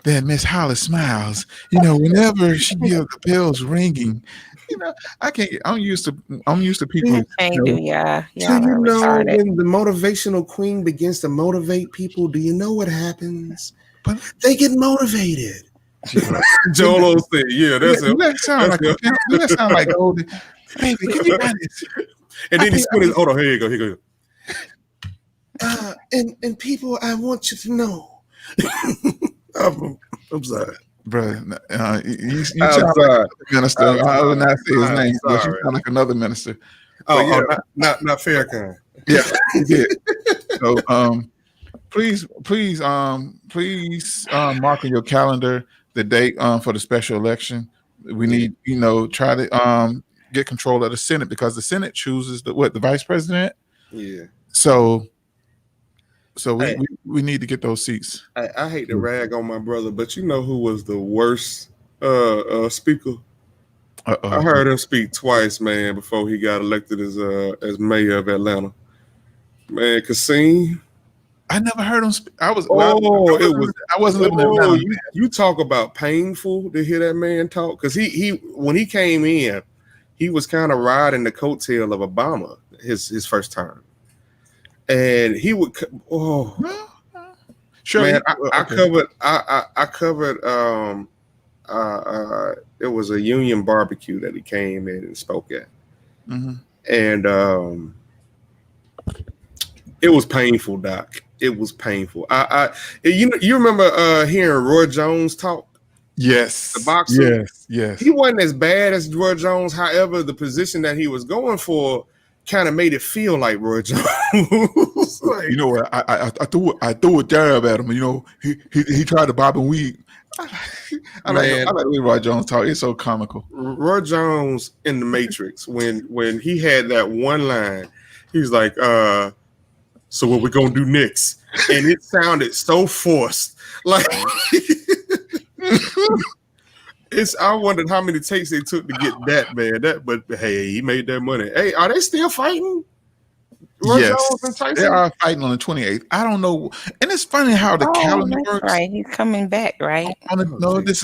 that Miss Holly smiles. You know, whenever she hears the bells ringing, you know, I'm used to people. Do you know when the motivational queen begins to motivate people? Do you know what happens? But they get motivated. Joel said, "Yeah, that's it." That sound like old. Baby, can you buy this? And then he put his. Hold on, here you go. And people, I want you to know. I'm sorry, bro. You sound like a minister. I would not say his name, but you sound like another minister. Not Farrakhan. Yeah, he did. So, please, mark on your calendar the date for the special election. We need, try to get control of the Senate, because the Senate chooses the vice president. Yeah. So we need to get those seats. I hate to rag on my brother, but you know who was the worst speaker? I heard him speak twice, man, before he got elected as mayor of Atlanta. Man, Kasim. I never heard him speak. I wasn't living in Atlanta. You talk about painful to hear that man talk, because he when he came in, he was kind of riding the coattail of Obama his first term, and he would sure, man. I covered it was a union barbecue that he came in and spoke at, and it was painful, Doc. It was painful. You remember hearing Roy Jones talk? Yes. The boxer? Yes. He wasn't as bad as Roy Jones. However, the position that he was going for kind of made it feel like Roy Jones. Like, you know what? I threw a jab at him. You know, he tried to bob and weave. I like the way Roy Jones talk. It's so comical. Roy Jones in The Matrix, when he had that one line, he was like, so what we're gonna do next? And it sounded so forced. Like I wondered how many takes they took to get that, man. But hey, he made that money. Hey, are they still fighting? Yes, they are fighting on the 28th. I don't know, and it's funny how the calendar works. Right, he's coming back, right? It's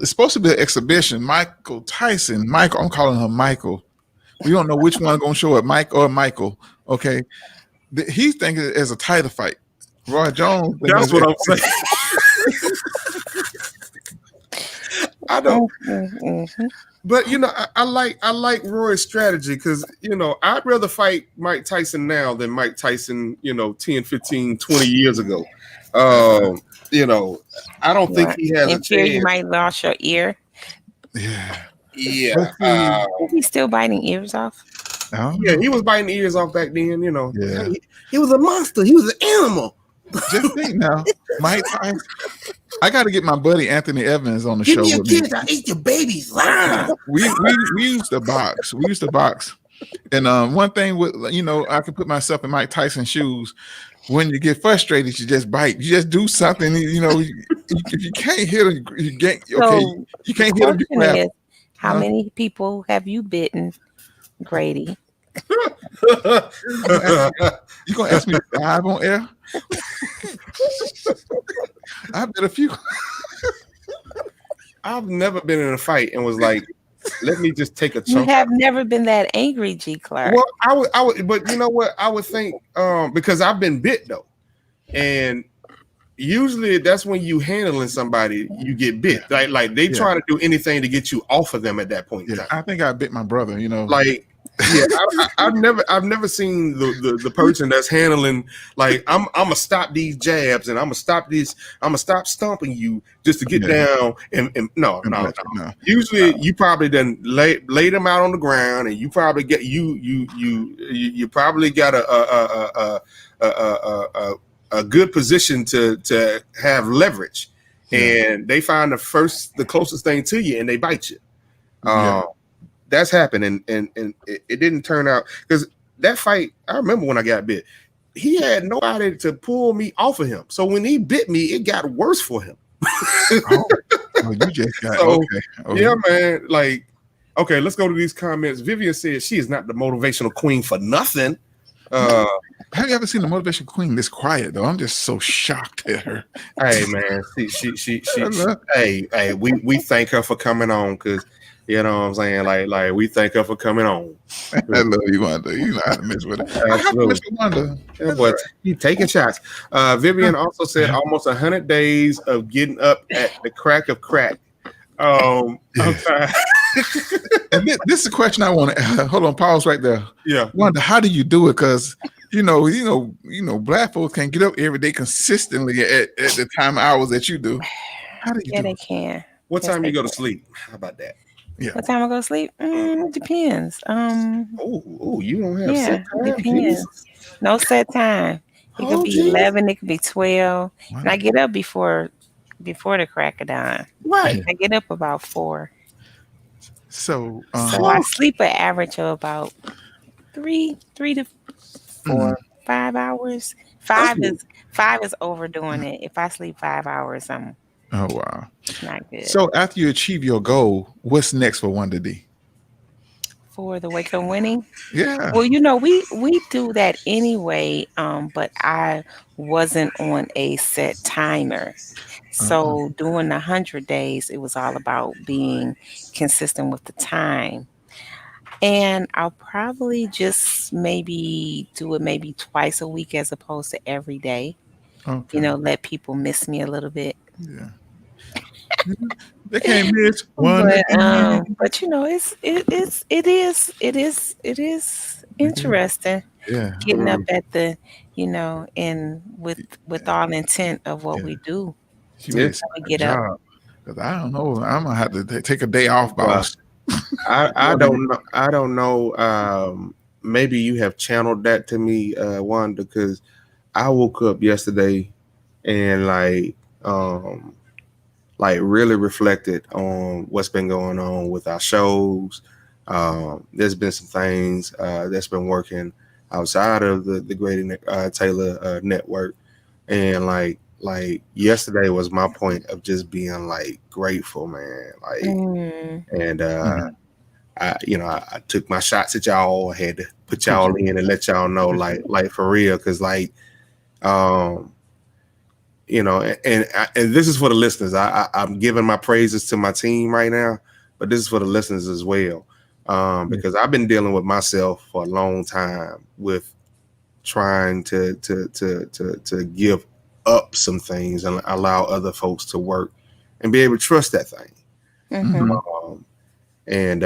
supposed to be an exhibition. Michael Tyson, I'm calling her Michael. We don't know which one gonna show up, Mike or Michael. Okay, he's thinking it as a title fight. Roy Jones. That's what I'm saying. I don't. But I like Roy's strategy, because I'd rather fight Mike Tyson now than Mike Tyson 10, 15, 20 years ago. I don't think he has a chance. You might lose your ear. Yeah. Is he still biting ears off? Yeah, he was biting ears off back then. Yeah. He was a monster. He was an animal. Just think now, Mike Tyson. I got to get my buddy Anthony Evans on the Give show me your with me. kids. I ate your babies. Ah. We used to box. We used to box. And one thing with I could put myself in Mike Tyson's shoes. When you get frustrated, you just bite. You just do something. If you can't hit him, you can't hit him. You question grab. is, how many people have you bitten, Grady? You gonna ask me to dive on air? I bet a few. I've never been in a fight and was like, let me just take a You chunk. have never been that angry, G. Clark. Well, I would, but you know what? I would think, because I've been bit though, and usually that's when you handling somebody, you get bit. Like they try to do anything to get you off of them at that point in time. I think I bit my brother. Like. Yeah, I've never seen the person that's handling like I'm gonna stop these jabs and I'm gonna stop stomping you just to get down and no. Usually you probably then lay them out on the ground and you probably get you probably got a good position to have leverage, and they find the closest thing to you and they bite you. That's happened, and it didn't turn out because that fight. I remember when I got bit, he had nobody to pull me off of him. So when he bit me, it got worse for him. You just got okay. Yeah, man. Like, okay, let's go to these comments. Vivian said she is not the motivational queen for nothing. Have you ever seen the motivation queen this quiet though? I'm just so shocked at her. Hey, man. She hey, we thank her for coming on because. You know what I'm saying? Like we thank her for coming on. I love you, Wanda. You know how to mess with it. Absolutely. Wanda. Yeah, but he taking shots. Vivian also said almost 100 days of getting up at the crack of crack. I'm sorry. And this is a question I want to hold on, pause right there. Yeah. Wanda, how do you do it? Because black folks can't get up every day consistently at the time hours that you do. How do you do they it? can. What time you go to sleep? How about that? Yeah. What time I go to sleep? Depends. You don't have set time? Depends. Jesus. No set time. It could be 11, it could be 12. Wow. And I get up before the crack of dawn. Right. I get up about 4. So I sleep an average of about 3 to 4, 5 hours. 5 is overdoing it. If I sleep 5 hours, I'm wow. Not good. So after you achieve your goal, what's next for Wanda D? For the Wake Up Winning? Yeah. Well, we do that anyway, but I wasn't on a set timer. So during the 100 days, it was all about being consistent with the time. And I'll probably just maybe do it maybe twice a week as opposed to every day. Okay. Let people miss me a little bit. Yeah. They can't miss one. But it is interesting. Yeah. Getting up at the and with all intent of what we do. We get up. Because I don't know. I'm gonna have to take a day off, boss. I don't know. Maybe you have channeled that to me, Wanda, because I woke up yesterday and really reflected on what's been going on with our shows. There's been some things that's been working outside of the Grady Taylor network, and like yesterday was my point of just being grateful, man. And I took my shots at y'all. I had to put y'all in and let y'all know, like for real, because and this is for the listeners. I'm giving my praises to my team right now, but this is for the listeners as well, because I've been dealing with myself for a long time with trying to give up some things and allow other folks to work and be able to trust that thing. And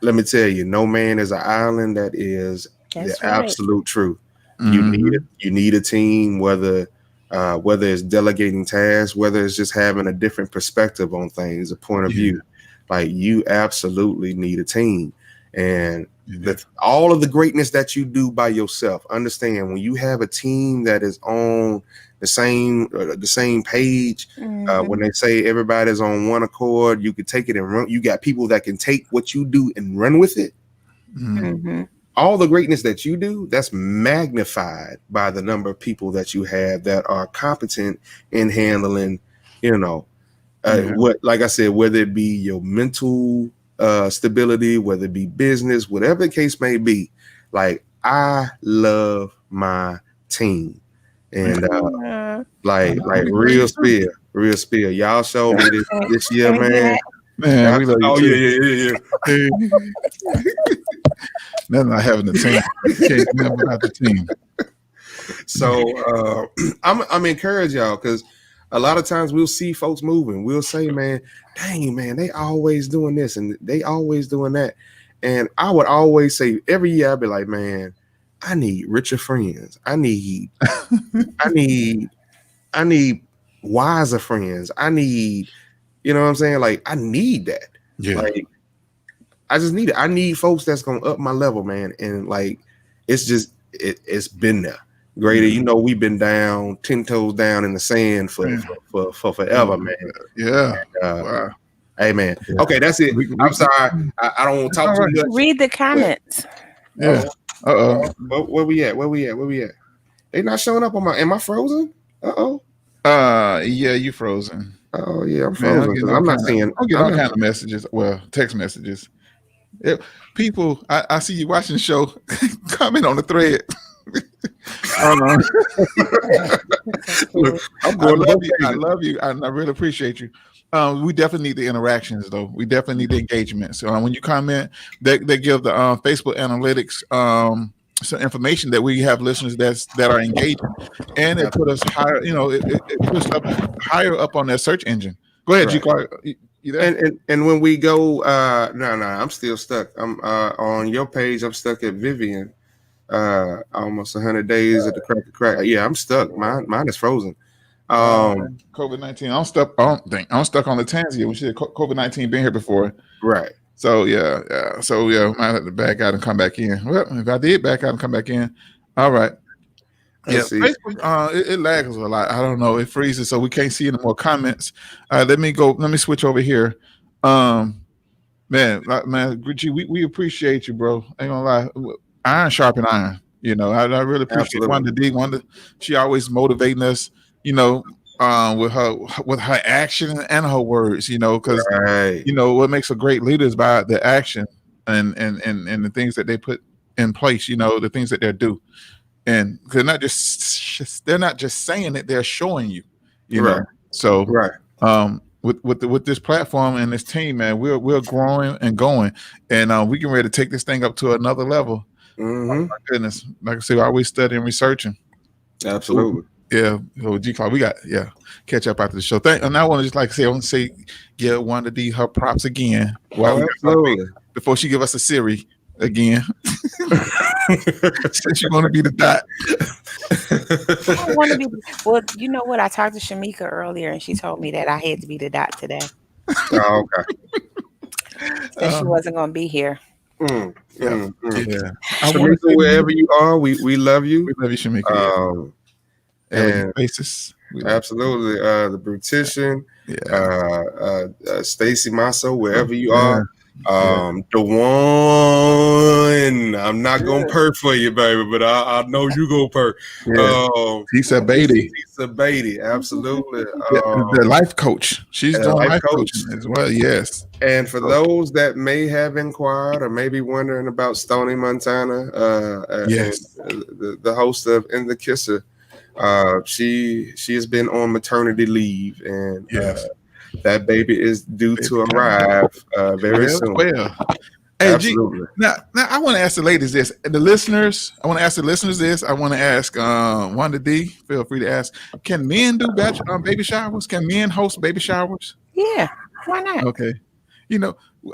let me tell you, no man is an island. That is the absolute truth. You need a team, whether it's delegating tasks, whether it's just having a different perspective on things, a point of view. You absolutely need a team. And all of the greatness that you do by yourself. Understand, when you have a team that is on the same page, when they say everybody's on one accord, you can take it and run. You got people that can take what you do and run with it. All the greatness that you do, that's magnified by the number of people that you have that are competent in handling, what, like I said, whether it be your mental stability, whether it be business, whatever the case may be. Like, I love my team, and like real spill. Y'all showed me this year, man. Man, we love you too. Yeah. Nothing like having a team. Can't remember without the team. So I'm encouraged, y'all, because a lot of times we'll see folks moving. We'll say, man, dang, man, they always doing this and they always doing that. And I would always say, every year I'd be like, man, I need richer friends. I need wiser friends. I need, you know what I'm saying? Like, I need that. Yeah. Like, I just need it. I need folks that's gonna up my level, man. And like, it's just it's been there. Greater, we've been down 10 toes down in the sand for forever, man. Yeah. And, wow. Hey, man. Yeah. Okay, that's it. I'm sorry. I don't want to talk too much. Read the comments. Yeah. Where we at? They not showing up on my. Am I frozen? Yeah, you frozen. Oh yeah, I'm frozen. Man, I'm not seeing. I'm getting all kind of messages. Well, text messages. People, I see you watching the show. Comment on the thread. Look, I love you. I really appreciate you. We definitely need the interactions, though. We definitely need the engagement. So when you comment, they give the Facebook analytics some information that we have listeners that are engaging, and it put us higher. It puts up higher up on their search engine. Go ahead, G-Clark. You there? And when we go, no, I'm still stuck. I'm on your page. I'm stuck at Vivian. Almost 100 days at the crack. Yeah, I'm stuck. Mine is frozen. COVID-19. I'm stuck on the Tanzania. We should have COVID-19 been here before. Right. So yeah. So yeah, I might have to back out and come back in. Well, if I did back out and come back in, all right. Let's see. Facebook, it lags a lot. I don't know. It freezes, so we can't see any more comments. Let me switch over here. Man, G, we appreciate you, bro. Ain't gonna lie. Iron sharpen iron. I really appreciate Wanda D. She always motivating us, with her action and her words, because what makes a great leader is by the action and the things that they put in place, the things that they do. And they're not just saying it, they're showing you, know. So with this platform and this team, man, we're growing and going, and we can ready to take this thing up to another level. Oh my goodness. Like I said, we're always studying, researching. Absolutely. Yeah. So G-Clark, we got catch up after the show. And I want to say, give Wanda D her props again. Before she give us a Siri again. Since you want to be the dot. I don't want to be. Well, you know what? I talked to Shamika earlier, and she told me that I had to be the dot today. Oh, okay. That she wasn't going to be here. Yeah. Shamika, wherever you are, we love you. We love you, Shamika. And basis. Absolutely. The Brutician, Stacy Masso, wherever you are. The one, I'm not gonna purr for you, baby, but I know you go purr. Tisa Beatty. Tisa Beatty, absolutely. The life coach. She's doing life coaching as well. Yes. And for those that may have inquired or may be wondering about Stoney Montana, the host of In the Kisser, she has been on maternity leave, and that baby is due to arrive very soon. Well, hey, absolutely. Now I want to ask the ladies this, the listeners. I want to ask the listeners this. I want to ask Wanda D. Feel free to ask. Can men do baby showers? Can men host baby showers? Yeah, why not? Okay.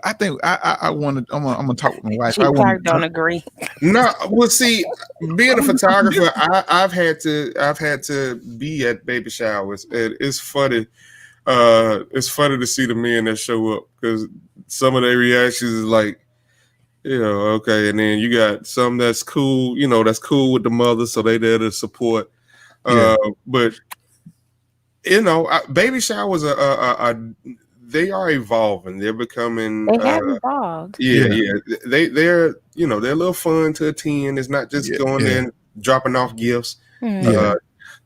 I think I want to. I'm gonna talk with my wife. I don't agree. No, well, see, being a photographer, I've had to be at baby showers, and it's funny. It's funny to see the men that show up because some of their reactions is like, Yeah, okay. And then you got some that's cool, you know, that's cool with the mother, so they there to support. But you know, baby showers they are evolving. They're becoming. They have evolved. Yeah. They're you know they're a little fun to attend. It's not just going in dropping off gifts. Mm.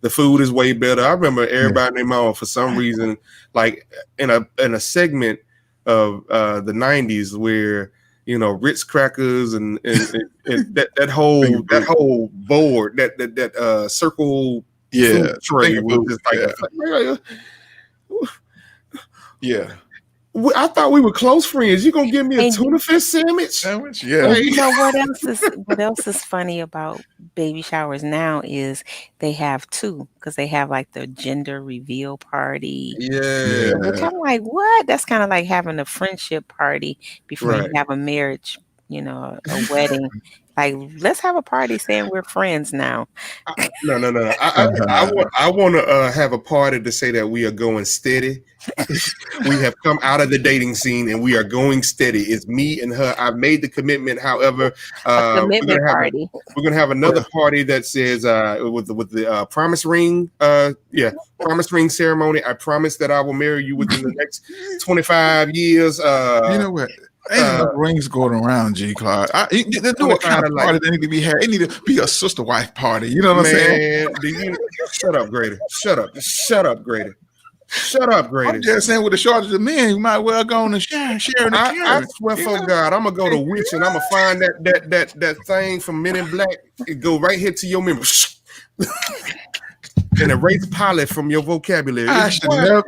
The food is way better. I remember everybody in their mouth for some reason, like in a segment of the '90s where you know Ritz crackers and that whole board that circle food tray was just like I thought we were close friends. You gonna give me a tuna fish sandwich? Yeah. You know what else is funny about baby showers now is they have two, because they have like the gender reveal party. Yeah. Which I'm like, what? That's kind of like having a friendship party before you have a marriage, you know, a wedding. Like, let's have a party saying we're friends now. No. I want to have a party to say that we are going steady. We have come out of the dating scene and we are going steady. It's me and her. I've made the commitment. However, we're gonna have another party that says with the promise ring. Promise ring ceremony. I promise that I will marry you within the next 25 years. You know what? Ain't enough rings going around, G. Clark. There's no kind of party that need to be had. It need to be a sister wife party. You know what I'm saying? Shut up, Grady. Shut up, Grady. I'm just saying, with the shortage of men, you might well go on and share. I swear for God, I'm gonna go to Witch and I'm gonna find that thing from Men in Black. It go right here to your memory. And erase pilot from your vocabulary.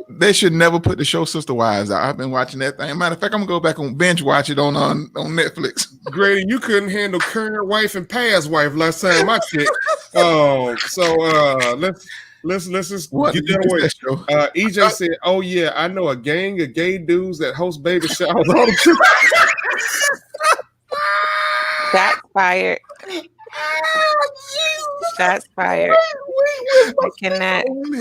They should never put the show Sister Wives out. I've been watching that thing. Matter of fact, I'm gonna go back and binge watch it on Netflix. Grady, you couldn't handle current wife and past wife last time I checked. Let's just get that away. EJ said, "Oh yeah, I know a gang of gay dudes that host baby showers all the time." Shots fired. Shots fired. I cannot. Only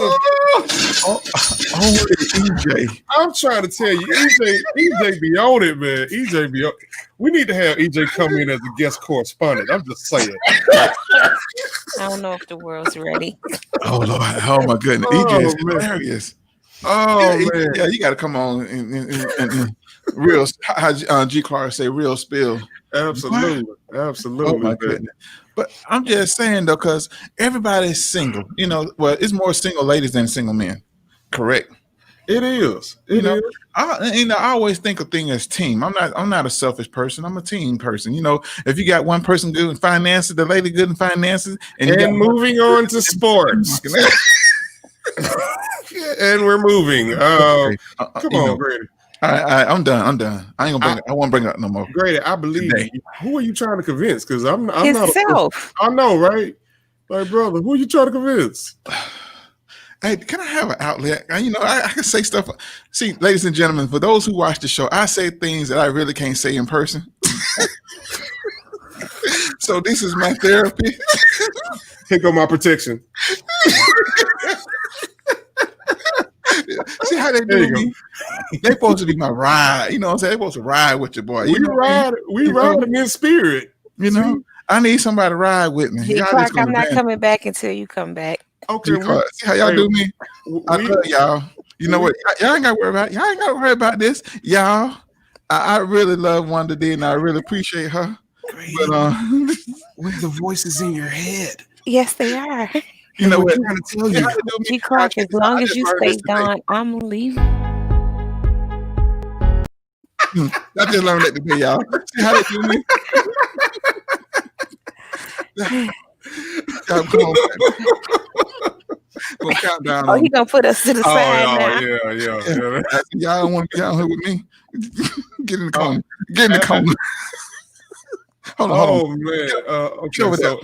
EJ. I'm trying to tell you, EJ be on it, man. EJ be on. We need to have EJ come in as a guest correspondent. I'm just saying. I don't know if the world's ready. Oh Lord! Oh my goodness! EJ is hilarious. Man! Yeah, you got to come on and real. How G. Clark say, real spill. Absolutely. Oh my goodness. But I'm just saying though, because everybody's single. You know, well, it's more single ladies than single men. Correct. It is. I always think of things as team. I'm not a selfish person. I'm a team person. You know, if you got one person good in finances, the lady good in finances, and moving on to sports. And we're moving. Come on, Grady. I'm done. I ain't gonna I won't bring it up no more. Grady, I believe you. Who are you trying to convince? Because I'm himself. I know, right? Like, brother, who are you trying to convince? Hey, can I have an outlet? You know, I can say stuff. See, ladies and gentlemen, for those who watch the show, I say things that I really can't say in person. So this is my therapy. Here go my protection. See how they do me? They supposed to be my ride. You know what I'm saying? They supposed to ride with your boy. We ride in spirit. You know, I need somebody to ride with me. Clark, I'm not coming back until you come back. Okay, see how y'all do me? I love y'all. You know what? Y'all ain't got to worry about. Y'all ain't got to worry about this, y'all. I really love Wanda D, and I really appreciate her. But with the voices in your head, yes, they are. You know what? I'm trying to tell you, G. Clark, as long as you stay gone, I'm leaving. I just learned that today, y'all. See how they do me? Come on. We'll count down. Oh, he gonna put us to the side now. Yeah. Y'all don't want to be out here with me? Get in the corner. Get in the corner. Hold on. Man. Okay, so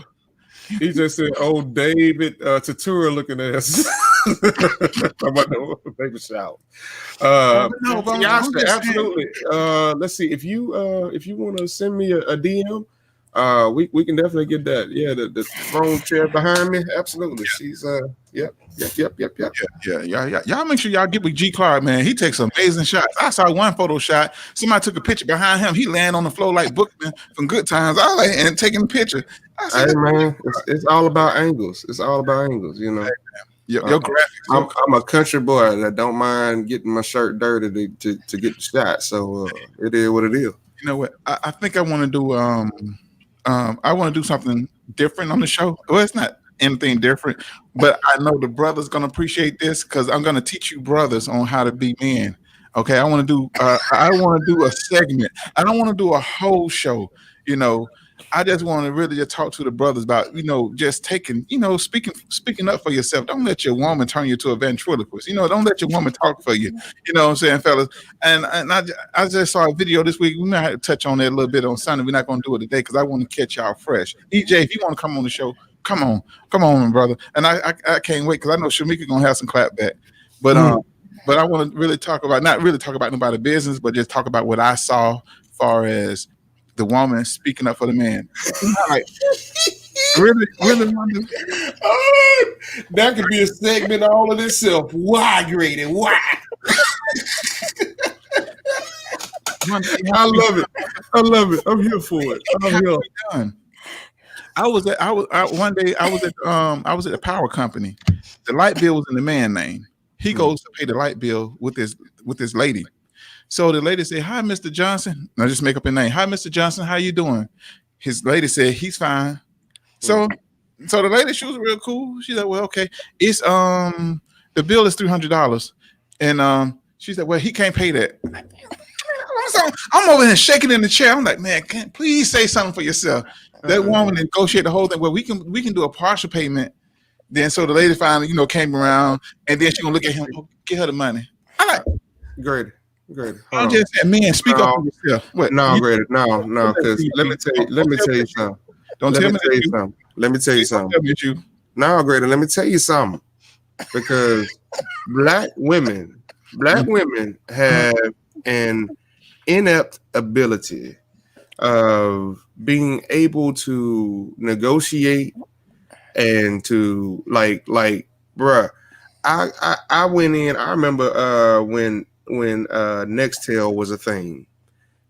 he just said, "Oh, David Tatura looking ass." About the baby shower. Absolutely. Let's see if you want to send me a DM. we can definitely get that. Yeah, the throne chair behind me. Absolutely. She's yep. Yeah. Y'all make sure y'all get with G Clark, man. He takes amazing shots. I saw one photo shot. Somebody took a picture behind him. He landed on the floor like Bookman from Good Times. I like and taking a picture. I said, hey man, it's all about angles. It's all about angles, you know. Your graphics. I'm a country boy that don't mind getting my shirt dirty to get the shot. So it is what it is. You know what? I think I want to do I want to do something different on the show. Well, it's not anything different, but I know the brothers gonna appreciate this because I'm gonna teach you brothers on how to be men. Okay, I want to do a segment. I don't want to do a whole show. You know, I just want to really just talk to the brothers about, you know, just taking, you know, speaking up for yourself. Don't let your woman turn you to a ventriloquist. You know, don't let your woman talk for you. You know what I'm saying, fellas? And I just saw a video this week. We might have to touch on that a little bit on Sunday. We're not going to do it today because I want to catch y'all fresh. EJ, if you want to come on the show, come on, my brother. And I can't wait because I know Shamika gonna have some clap back. But I want to really not really talk about nobody's business, but just talk about what I saw as far as the woman speaking up for the man. Like, really, London? That could be a segment all of itself. Why, Grady? Why? I love it. I'm here for it. I'm here. One day I was at the power company. The light bill was in the man name. He goes to pay the light bill with this lady. So the lady said, "Hi, Mr. Johnson." I just make up a name. "Hi, Mr. Johnson. How you doing?" His lady said, "He's fine." So the lady, she was real cool. She said, "Well, okay. It's the bill is $300." And she said, "Well, he can't pay that." So I'm over here shaking in the chair. I'm like, "Man, please say something for yourself." That woman negotiated the whole thing. Well, we can do a partial payment. Then so the lady finally, came around, and then she gonna look at him, get her the money. I'm like, Great. I'm just saying, man, speak up for yourself. What? No, Grady, no. Because let me tell you something. Let me tell you something. No, Grady, let me tell you something. Because black women have an inept ability of being able to negotiate and to like bruh. I went in. I remember when Nextel was a thing,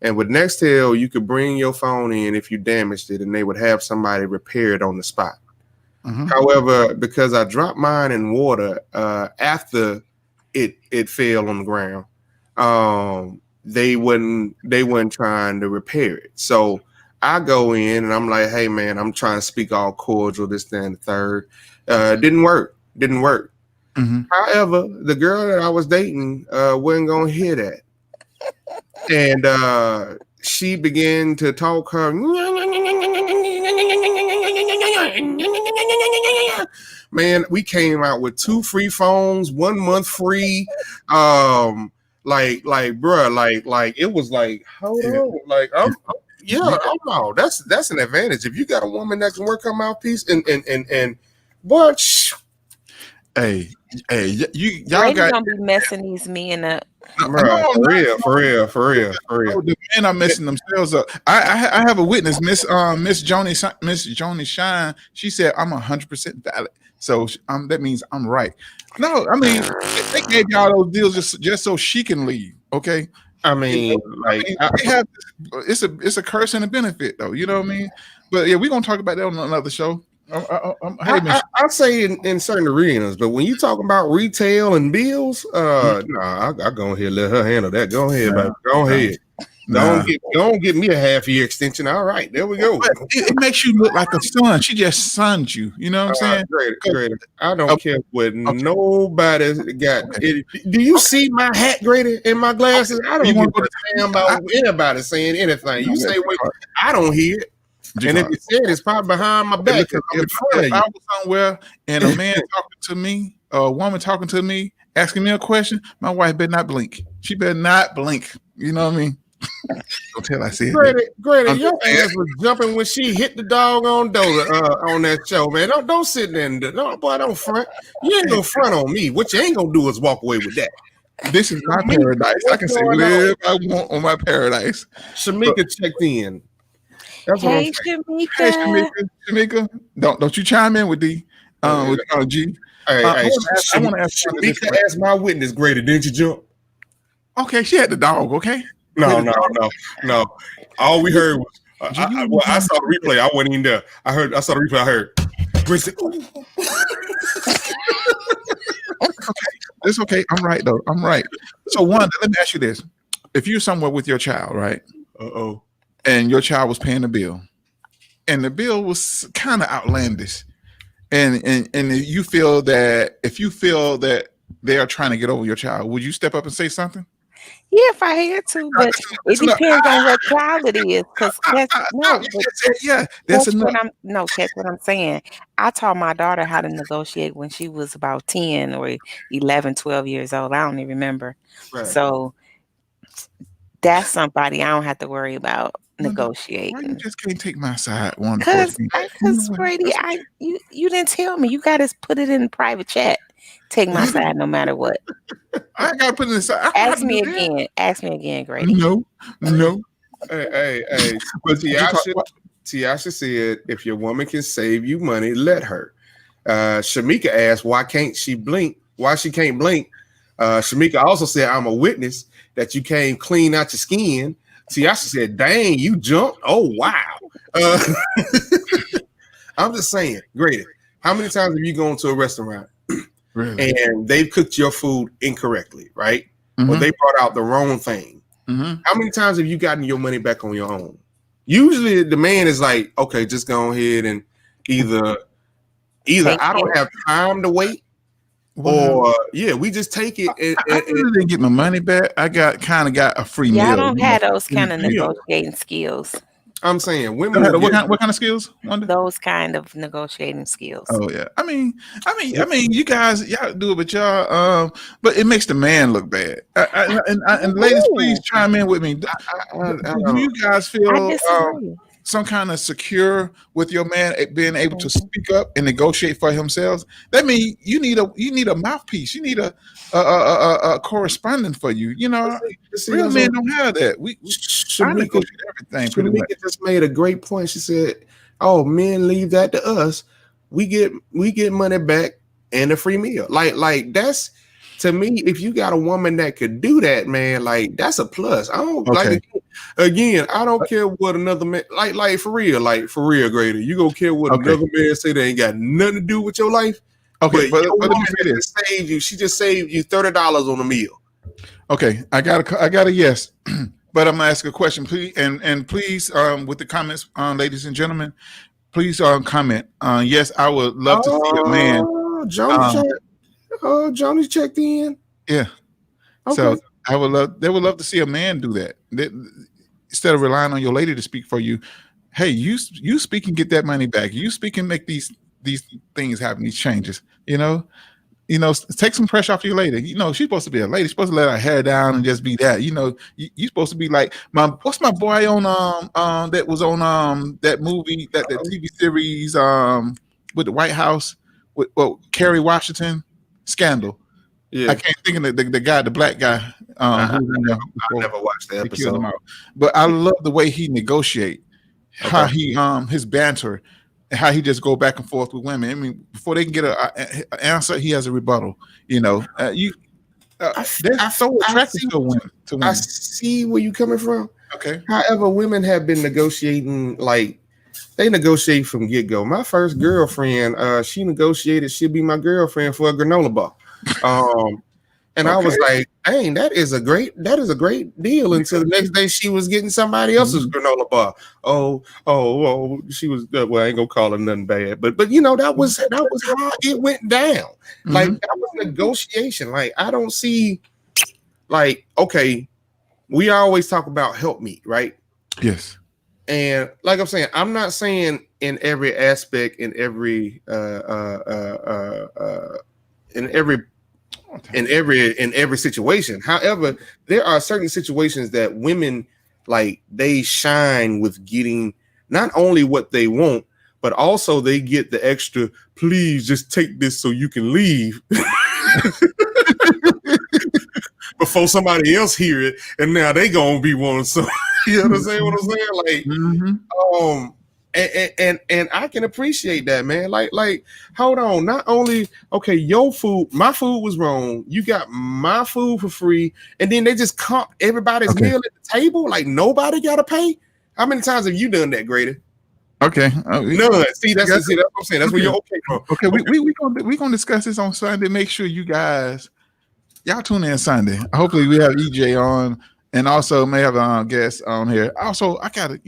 and with Nextel you could bring your phone in if you damaged it, and they would have somebody repair it on the spot. Mm-hmm. However, because I dropped mine in water after it fell on the ground, they weren't trying to repair it. So I go in and I'm like, "Hey man, I'm trying to speak all cordial, this, that, and the third." Didn't work. Mm-hmm. However, the girl that I was dating wasn't gonna hear that, and she began to talk her. Man, we came out with 2 free phones, 1 month free. Like, bruh, it was like, hold on, like, no, that's an advantage if you got a woman that can work her mouthpiece and boy. Hey, y'all gonna be messing these men up. For real. The men are messing themselves up. I have a witness, Miss Joni Shine. She said I'm 100% valid, so that means I'm right. No, I mean they gave y'all those deals just so she can leave. Okay, I mean, it's a curse and a benefit, though. You know what I mean? But yeah, we're gonna talk about that on another show. I say in certain arenas, but when you talking about retail and bills, I go ahead, let her handle that. Go ahead, baby. Go ahead. Don't get me a half-year extension. All right, there we go. It makes you look like a son. She just sunned you. You know what I'm saying? Great. I don't care what nobody's got. Do you see my hat, Grady, and my glasses? I don't give a damn about anybody saying anything. You say, wait, I don't hear it. And if you said it's probably behind my back. If I was somewhere and a man talking to me, or a woman talking to me, asking me a question, my wife better not blink. She better not blink. You know what I mean? Don't tell I said it. Grady, your ass was jumping when she hit the doggone door on that show, man. Don't sit there and don't front. You ain't gonna front on me. What you ain't gonna do is walk away with that. This is my paradise. I can say whatever I want on my paradise. Shamika checked in. That's what I'm Hey, saying. Hey, Shamika. Shamika, don't you chime in with D, with G. Hey, I want to ask Wanda this Shamika question. asked my witness greater, didn't you, Jump? Okay, she had the dog. Okay. No. All we heard was I saw the replay. I wasn't even there. I saw the replay. I heard. It's okay. I'm right though. I'm right. So Wanda, let me ask you this: if you're somewhere with your child, right? And your child was paying the bill, and the bill was kind of outlandish, and you feel that if you feel that they are trying to get over your child, would you step up and say something? Yeah, if I had to, but it depends on what child it is. Because that's enough. Catch what I'm saying. I taught my daughter how to negotiate when she was about 10 or 11, 12 years old. I don't even remember. Right. So that's somebody I don't have to worry about negotiating. Why you just can't take my side? One, because Brady, you didn't tell me. You got to put it in private chat. Take my side no matter what. I gotta put it inside. Ask me again, Grady. No. Hey. But Tiasha said, if your woman can save you money, let her. Shamika asked, why she can't blink. Shamika also said, I'm a witness that you came clean out your skin. Tiasha said, dang, you jumped. Oh, wow. I'm just saying, Grady, how many times have you gone to a restaurant really? And they've cooked your food incorrectly, right? Or they brought out the wrong thing? How many times have you gotten your money back on your own? Usually the man is like, okay, just go ahead and either I don't have time to wait, or we just take it. I really didn't get my money back. I got a free meal. I don't have those kind of negotiating skills. I'm saying women. What kind of skills? Wanda? Those kind of negotiating skills. Oh yeah. I mean, you guys, y'all do it, but y'all, but it makes the man look bad. And ladies, please chime in with me. Do you guys feel some kind of secure with your man being able to speak up and negotiate for himself? That means you need a mouthpiece. You need a correspondent for you. You know, real men don't have that. I negotiate everything. Shamika just made a great point. She said, "Oh, men leave that to us. We get money back and a free meal. Like that's." To me, if you got a woman that could do that, man, like that's a plus. I don't again, I don't care what another man like for real, Grady. You gonna care what another man say that ain't got nothing to do with your life? Okay, but let me say this. She just saved you $30 on a meal. Okay, I got a yes, but I'm gonna ask a question, please, and please, with the comments, ladies and gentlemen, please comment. Yes, I would love to see a man. Johnny checked in. Yeah. Okay. So they would love to see a man do that. Instead of relying on your lady to speak for you. Hey, you speak and get that money back. You speak and make these things happen, these changes. You know, take some pressure off your lady. You know, she's supposed to be a lady. She's supposed to let her hair down and just be that. You know, you're supposed to be like what's my boy on that was on that movie, that TV series with the White House with Kerry Washington. Scandal. Yeah, I can't think of the guy, the black guy. I never watched that episode. But I love the way he negotiate, how he his banter, and how he just go back and forth with women. I mean, before they can get an answer, he has a rebuttal. You know, they're so attractive to women. I see where you're coming from. Okay. However, women have been negotiating like. They negotiate from get-go. My first girlfriend, she negotiated she'd be my girlfriend for a granola bar. And I was like, dang, that is a great deal. Until the next day she was getting somebody else's granola bar. Oh, she was well, I ain't gonna call her nothing bad, but you know, that was how it went down. Like that was negotiation. Like I don't see okay, we always talk about help me, right? Yes. And like I'm saying, I'm not saying in every aspect, in every situation. However, there are certain situations that women they shine with getting not only what they want, but also they get the extra. Please just take this so you can leave. before somebody else hear it, and now they gonna be wanting some. You know what I'm saying? What I'm saying? Like, and I can appreciate that, man. Like, hold on. Not only your food, my food was wrong. You got my food for free, and then they just comp everybody's meal at the table. Like nobody gotta pay. How many times have you done that, Grady? Okay. None. See, that's what I'm saying. That's where you're okay from. Okay, we gonna discuss this on Sunday. Make sure you guys y'all tune in Sunday. Hopefully we have EJ on, and also may have a guest on here. Also, I gotta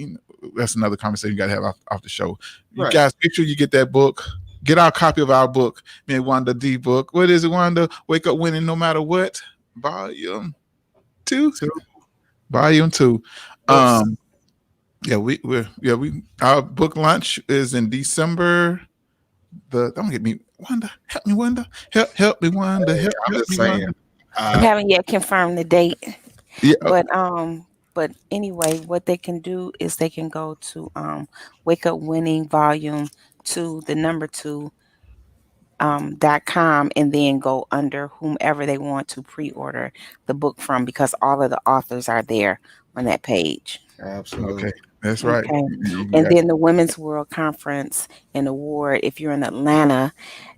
that's another conversation you gotta have off the show. You guys make sure you get that book. Get our copy of our book, me and Wanda D book. What is it, Wanda? Wake Up Winning No Matter What, Volume 2. Volume 2. We our book launch is in December. Don't get me, Wanda. Help me, Wanda. Help me, Wanda. I'm just saying. We haven't yet confirmed the date. Yeah. But anyway, what they can do is they can go to Wake Up Winning Volume 2, the number 2 .com, and then go under whomever they want to pre-order the book from, because all of the authors are there on that page. Absolutely. Okay. That's right. Okay. And then the Women's World Conference and Award, if you're in Atlanta,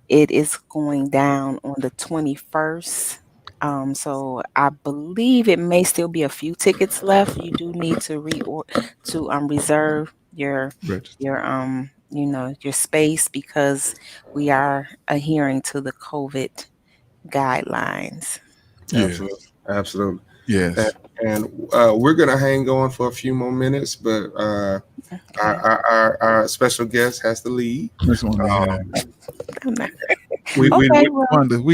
it is going down on the 21st. So I believe it may still be a few tickets left. You do need to reserve your space, because we are adhering to the COVID guidelines. Yes. Absolutely. Yes. And we're gonna hang on for a few more minutes, but our special guest has to leave. We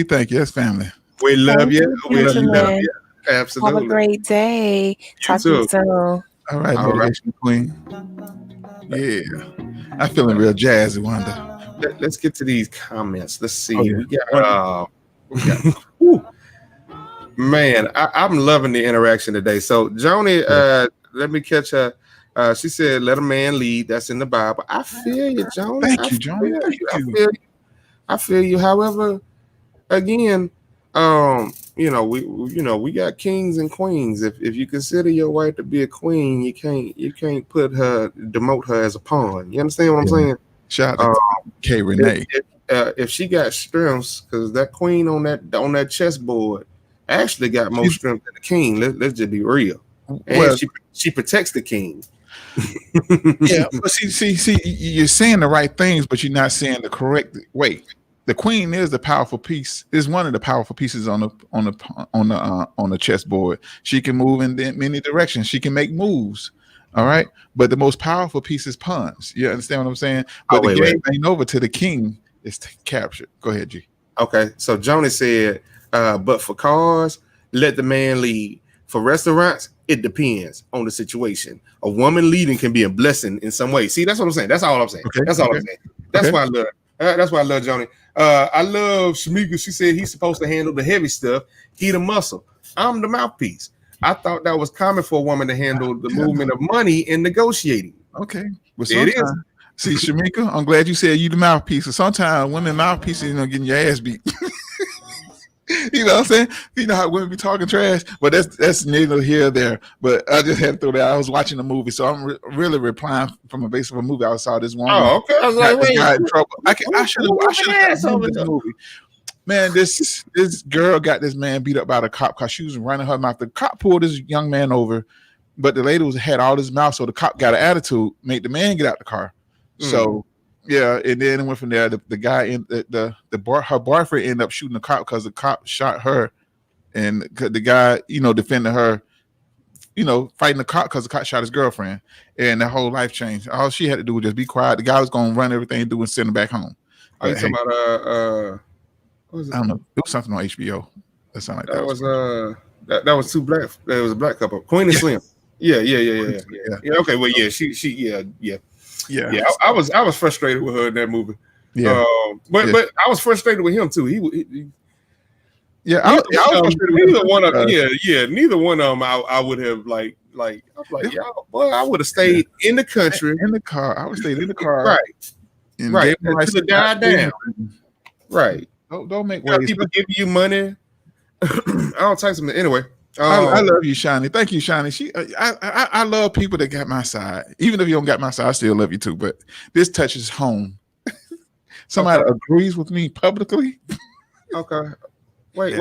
thank you. That's family. We love you. We love you. Absolutely. Have a great day. Talk to you soon. All right, motivation queen. Yeah, I'm feeling real jazzy, Wanda. Let's get to these comments. Let's see. Okay. We got. Man, I'm loving the interaction today. So, Joni, let me catch her. She said, "Let a man lead." That's in the Bible. I feel you, Joni. Thank you, Joni. I feel you. However, again, we got kings and queens. If you consider your wife to be a queen, you can't demote her as a pawn. You understand what I'm saying? Shout out to K. Renee. If she got strengths, because that queen on that chessboard actually got more strength than the king. Let's just be real. And she protects the king. Yeah, but see, you're saying the right things, but you're not saying the correct way. The queen is the powerful piece. Is one of the powerful pieces on the chessboard. She can move in many directions. She can make moves. All right, but the most powerful piece is pawns. You understand what I'm saying? But the game ain't over till the king is captured. Go ahead, G. Okay, so Joni said, but for cars, let the man lead. For restaurants, it depends on the situation. A woman leading can be a blessing in some way. See, that's what I'm saying. That's all I'm saying. Okay. That's all I'm saying. That's why I love. That's why I love Joni. I love Shamika. She said he's supposed to handle the heavy stuff. He the muscle. I'm the mouthpiece. I thought that was common for a woman to handle the movement of money and negotiating. Okay, well, it is. See, Shamika, I'm glad you said you the mouthpiece. So sometimes women mouthpieces, getting your ass beat. You know what I'm saying? You know how women be talking trash, but that's neither here nor there. But I just had to throw that. I was watching a movie, so I'm really replying from a base of a movie. I saw this woman. Oh, okay. I was like, wait, in trouble. I should have this movie. Man, this girl got this man beat up by the cop because she was running her mouth. The cop pulled this young man over, but the lady had all his mouth, so the cop got an attitude, made the man get out the car. So. Yeah, and then it went from there. The guy in her boyfriend ended up shooting the cop because the cop shot her, and the guy, defended her, fighting the cop because the cop shot his girlfriend, and the whole life changed. All she had to do was just be quiet. The guy was gonna run everything and send her back home. Are you talking about what was it? I don't know. It was something on HBO. That sounded like that. That was two black. That was a black couple, Queen and Slim. Yeah. Okay, well, yeah. Yeah, I was frustrated with her in that movie. Yeah, but I was frustrated with him too. I was frustrated with neither one of them. Neither one of them. I would have like y'all, boy, I would have stayed in the country, in the car. I would stay in the car, right, until it died down. Right. Don't make waves. People give you money I'll text him anyway. I love you, Shiny. Thank you, Shiny. I love people that got my side. Even if you don't got my side, I still love you too. But this touches home. Somebody agrees with me publicly. Okay. Wait.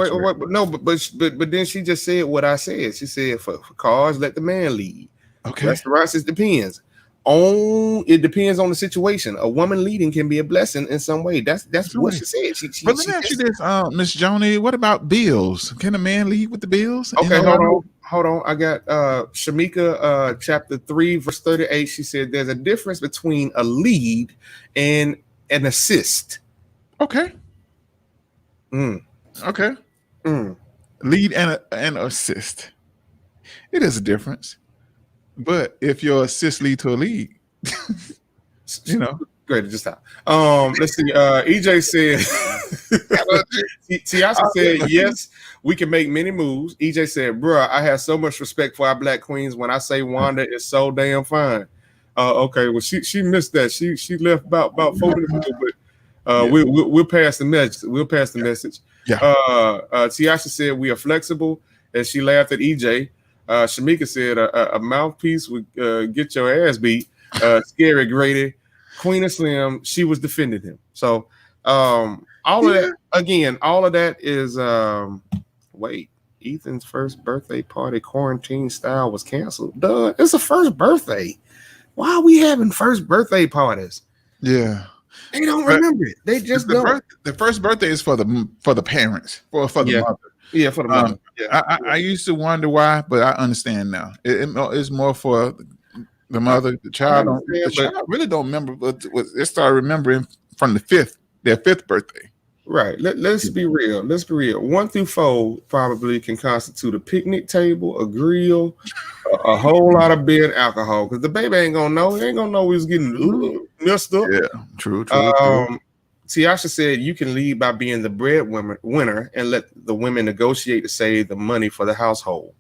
No, but then she just said what I said. She said for cars, let the man lead. Okay. Restaurants, it depends. It depends on the situation. A woman leading can be a blessing in some way. That's what she said. But let me ask you this, Miss Joni. What about bills? Can a man lead with the bills? Okay, hold on. I got Shamika, chapter 3, verse 38. She said there's a difference between a lead and an assist. Okay. Okay. Lead and assist. It is a difference. But if your assist lead to a lead, Great, just stop. Let's see. EJ said, Tiasha said, yes, we can make many moves. EJ said, bruh, I have so much respect for our black queens when I say Wanda is so damn fine. Okay, well, she missed that. She left about 4 minutes ago, but we'll pass the message. Yeah. Tiasha said we are flexible, and she laughed at EJ. Shamika said a mouthpiece would get your ass beat. Scary Grady. Queen of Slim, she was defending him. So all of that is Ethan's first birthday party quarantine style was canceled. Duh, it's a first birthday. Why are we having first birthday parties? Yeah. They don't remember it. They just don't. The first birthday is for the parents, for the mother. Yeah, for the mother. I used to wonder why, but I understand now. It's more for the mother. The child really don't remember, but they start remembering from their fifth birthday. Right. Let's be real. 1 through 4 probably can constitute a picnic table, a grill, a whole lot of beer and alcohol. Because the baby ain't gonna know. He ain't gonna know he's getting messed up. Yeah, true. Tiasha said you can lead by being the breadwinner and let the women negotiate to save the money for the household.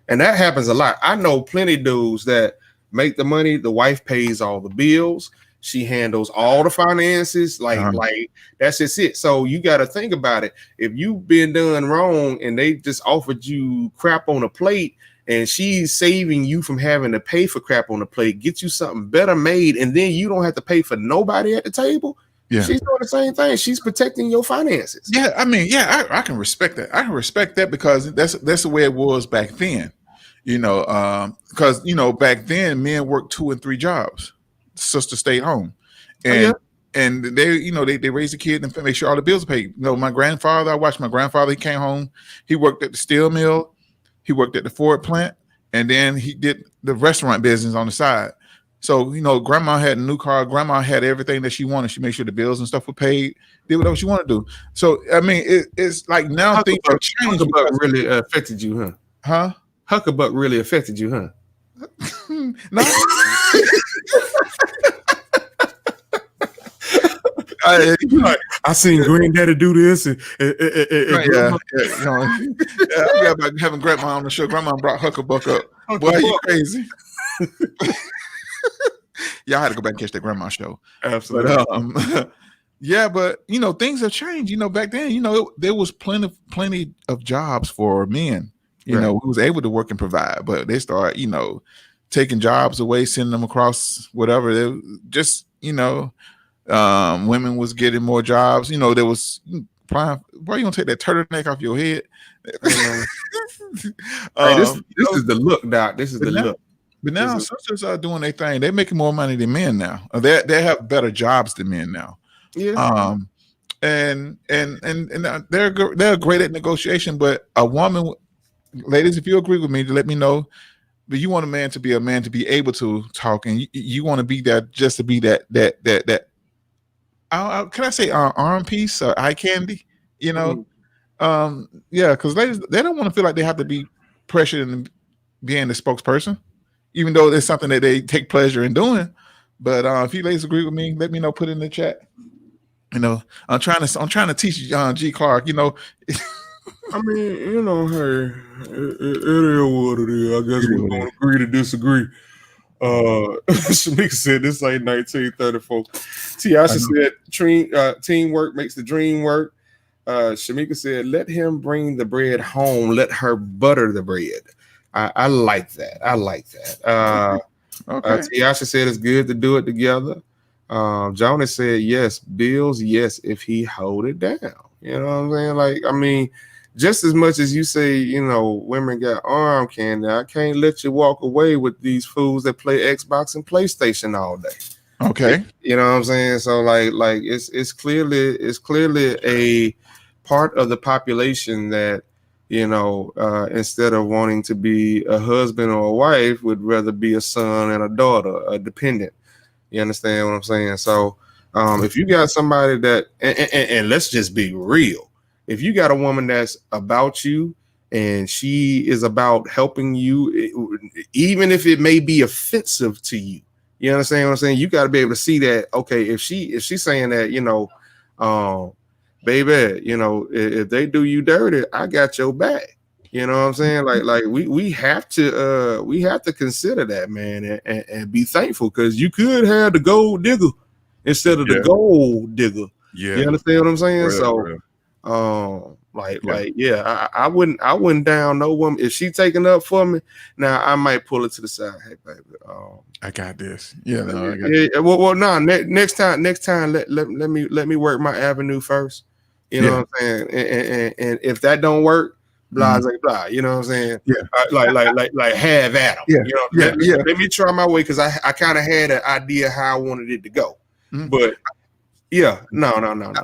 And that happens a lot. I know plenty dudes that make the money, the wife pays all the bills, she handles all the finances, like that's just it. So you got to think about it. If you've been done wrong and they just offered you crap on a plate and she's saving you from having to pay for crap on the plate, get you something better made, and then you don't have to pay for nobody at the table. Yeah. She's doing the same thing. She's protecting your finances. Yeah, I mean, I can respect that. I can respect that because that's the way it was back then. Because back then men worked 2 and 3 jobs. Sister stayed home, and they raised the kid and make sure all the bills are paid. My grandfather. I watched my grandfather. He came home. He worked at the steel mill. He worked at the Ford plant, and then he did the restaurant business on the side. So grandma had a new car. Grandma had everything that she wanted. She made sure the bills and stuff were paid. Did whatever she wanted to do. So I mean, it's like now things have changed. Hucklebuck really affected you, huh? Huh? Hucklebuck really affected you, huh? No. I seen Granddaddy do this, and I got about having Grandma on the show. Grandma brought Hucklebuck up. Boy, are you crazy? Yeah, I had to go back and catch that Grandma show. Absolutely. But, but things have changed. Back then, there was plenty of jobs for men. Who was able to work and provide, but they start, taking jobs away, sending them across whatever. They just, women was getting more jobs. There was, why you gonna take that turtleneck off your head? This is the look, Doc. This is the look. But now sisters are doing their thing. They're making more money than men now. They have better jobs than men now. Yeah. And they're great at negotiation. But a woman, ladies, if you agree with me, let me know. But you want a man to be able to talk, and you want to be that, just to be that. Can I say arm piece or eye candy? Because ladies, they don't want to feel like they have to be pressured into being the spokesperson, even though it's something that they take pleasure in doing. But if you ladies agree with me, let me know. Put it in the chat. I'm trying to teach G. Clark. I mean, hey, it is what it is. I guess we're going to agree to disagree. Shamika said this ain't 1934. Tiasha said teamwork makes the dream work. Shamika said, "Let him bring the bread home. Let her butter the bread." I like that. I like that. Okay. Tiasha said it's good to do it together. Jonas said yes, bills, yes, if he hold it down. You know what I'm saying? Like, I mean, just as much as you say, you know, women got arm candy, I can't let you walk away with these fools that play Xbox and PlayStation all day. Okay. You know what I'm saying? So like it's clearly a part of the population that, you know, instead of wanting to be a husband or a wife, would rather be a son and a daughter, a dependent. You understand what I'm saying? So if you got somebody that, and let's just be real, if you got a woman that's about you and she is about helping you, even if it may be offensive to you, you understand what I'm saying? You got to be able to see that. Okay, if she's saying that, you know, baby, you know, if they do you dirty, I got your back. You know what I'm saying? Like we have to consider that, man, and be thankful, because you could have the gold digger instead of the gold digger. Yeah. You understand what I'm saying? Real. I wouldn't down no woman if she taking up for me. Now I might pull it to the side. Hey, baby, I got this. Yeah, no, I got yeah. Well, no. Next time, let me work my avenue first. You know what I'm saying? And if that don't work, blah blah. You know what I'm saying? Yeah. Like have at them. Yeah. You know, let me try my way, because I kind of had an idea how I wanted it to go, but. Yeah, no.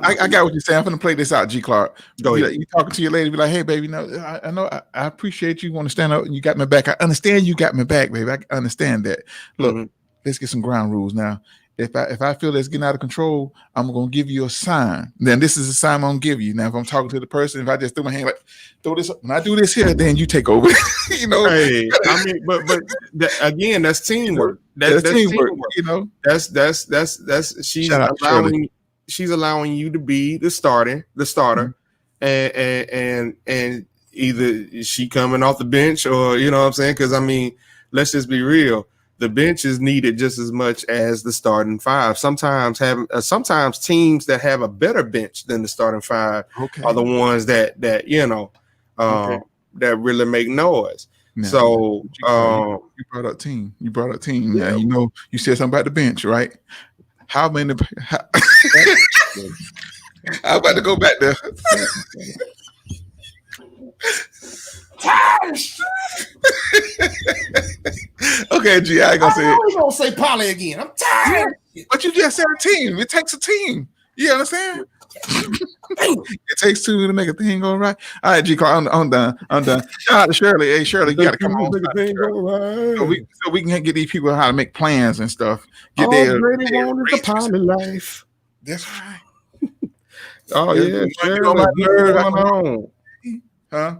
I got what you're saying. I'm gonna play this out, G Clark. Go ahead. You talking to your lady, be like, "Hey, baby, no, I know I appreciate you want to stand up and you got my back. I understand you got my back, baby. I understand that. Look, let's get some ground rules now. If I feel it's getting out of control, I'm gonna give you a sign. Then this is a sign I'm gonna give you. Now, if I'm talking to the person, if I just throw my hand like throw this up, when I do this here, then you take over. You know, hey, I mean, but again, that's teamwork. That's teamwork. You know, that's she's allowing you to be the starter, and either she coming off the bench, or you know what I'm saying? Because I mean, let's just be real. The bench is needed just as much as the starting five. Sometimes teams that have a better bench than the starting five are the ones that you know that really make noise. Now, so you brought up team. Yeah. Now, you know, you said something about the bench, right? How many? I'm about to go back there. Okay, G, I ain't gonna say it. We're gonna say Polly again. I'm tired. But you just said a team. It takes a team. You understand? It takes two to make a thing go right. All right, G Clark, I'm done. Shout out to Shirley. Hey, Shirley, you gotta come on. Make a thing go right. So we can get these people how to make plans and stuff. Get all their wanted the Polly life. That's right. Oh yeah, Shirley, huh?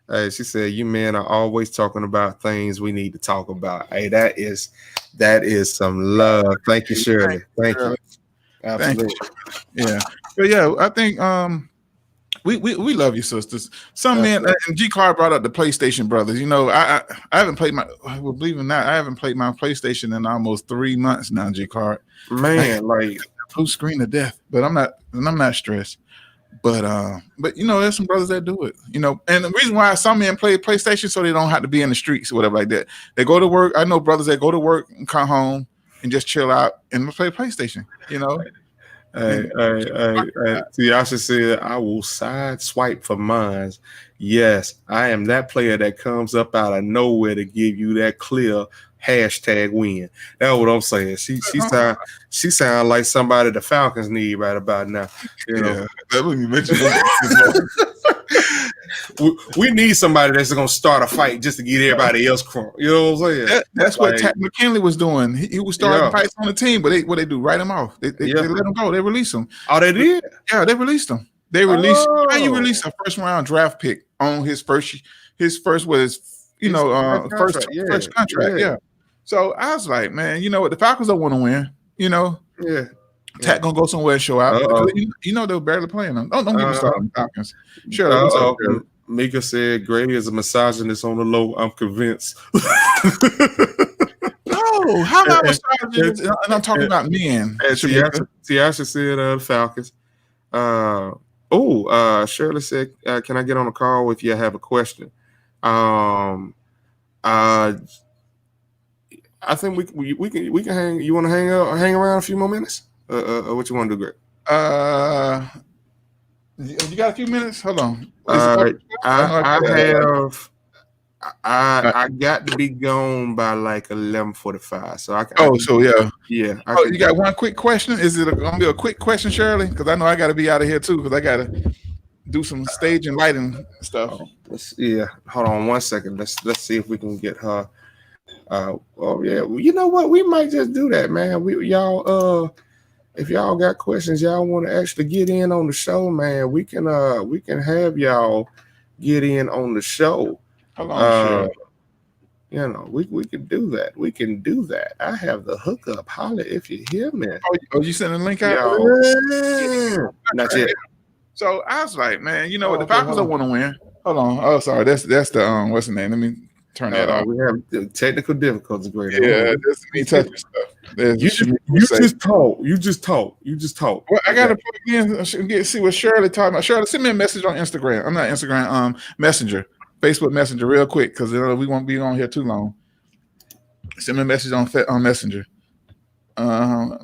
Hey, she said, "You men are always talking about things we need to talk about." Hey, that is some love. Thank you, Shirley. Thank you. Absolutely. Yeah, but yeah, I think we love you, sisters. Some men, and G Clark brought up the PlayStation brothers. You know, I haven't played believe it or not, I haven't played my PlayStation in almost 3 months now. G Clark, man, like blue screen to death, but I'm not stressed. But you know, there's some brothers that do it, you know, and the reason why some men play PlayStation so they don't have to be in the streets or whatever like that. They go to work. I know brothers that go to work and come home and just chill out and play PlayStation, you know. Hey, Tiasha said, "I will side swipe for mine." Yes, I am that player that comes up out of nowhere to give you that clear #win. That's what I'm saying. She sound like somebody the Falcons need right about now. You know, we need somebody that's gonna start a fight just to get everybody else crunk. You know what I'm saying? That's what Tat McKinley was doing. He was starting fights on the team, but what they do? Write him off. They let him go. They release him. Oh, they did? Yeah, they released him. They released. How you release a first round draft pick on his first was first contract. Yeah. So I was like, man, you know what? The Falcons don't want to win. You know. Yeah. Tat gonna go somewhere and show out. You know they're barely playing them. Don't get me started on the Falcons. Sure. Mika said Grady is a misogynist on the low. I'm convinced. No, how about misogynist? And I'm talking about men. Tiasha said Falcons. Shirley said, "Can I get on a call if you have a question?" I think we can hang. You want to hang around a few more minutes? What you want to do, Greg? You got a few minutes? Hold on. I got to be gone by like 11:45, so you got one quick question? Is it gonna be a quick question, Shirley? Because I know I got to be out of here too, because I got to do some stage and lighting stuff. Hold on 1 second. Let's see if we can get her. You know what? We might just do that, man. If y'all got questions, y'all want to actually get in on the show, man, we can have y'all get in on the show. Hold on, we can do that. We can do that. I have the hookup. Holla if you hear me. Oh, you sending a link out? Yeah. Not yet. So I was like, man, you know what? The Falcons don't want to win. Hold on. Oh, sorry. That's the what's the name? Let me turn that off. We have technical difficulties, Greg. Yeah, that's me touching stuff. You just talk. Well, I gotta put it in. See what Shirley talking about. Shirley, send me a message on Instagram. I'm not Instagram. Messenger, Facebook Messenger, real quick, because we won't be on here too long. Send me a message on Messenger. All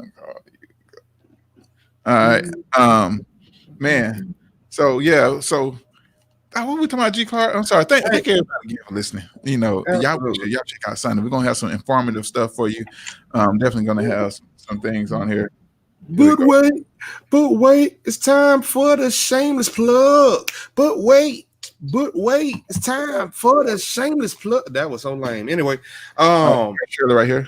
right, man. So yeah, what we talking about, G Clark? I'm sorry. Thank everybody again for listening. Y'all check out Sunday. We're gonna have some informative stuff for you. Definitely gonna have some things on here. But wait, it's time for the shameless plug. But wait, it's time for the shameless plug. That was so lame. Anyway, Shirley right here.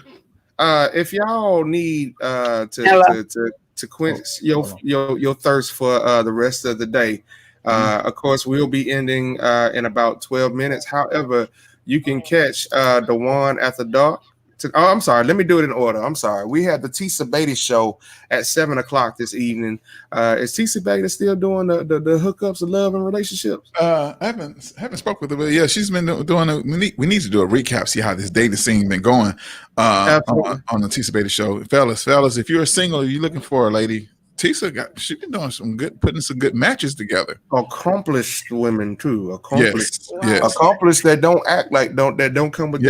If y'all need to quench your thirst for the rest of the day. Of course, we'll be ending in about 12 minutes. However, you can catch Dewan After Dark. I'm sorry. Let me do it in order. I'm sorry. We had the Tisa Beatty show at 7:00 this evening. Is Tisa Beatty still doing the hookups of love and relationships? I haven't spoke with her, but yeah, she's been doing. We need to do a recap, see how this dating scene been going on the Tisa Beatty show. Fellas, if you're single, if you're looking for a lady, she's been doing putting some good matches together. Accomplished women too. Yes. Accomplished that don't act like that don't come with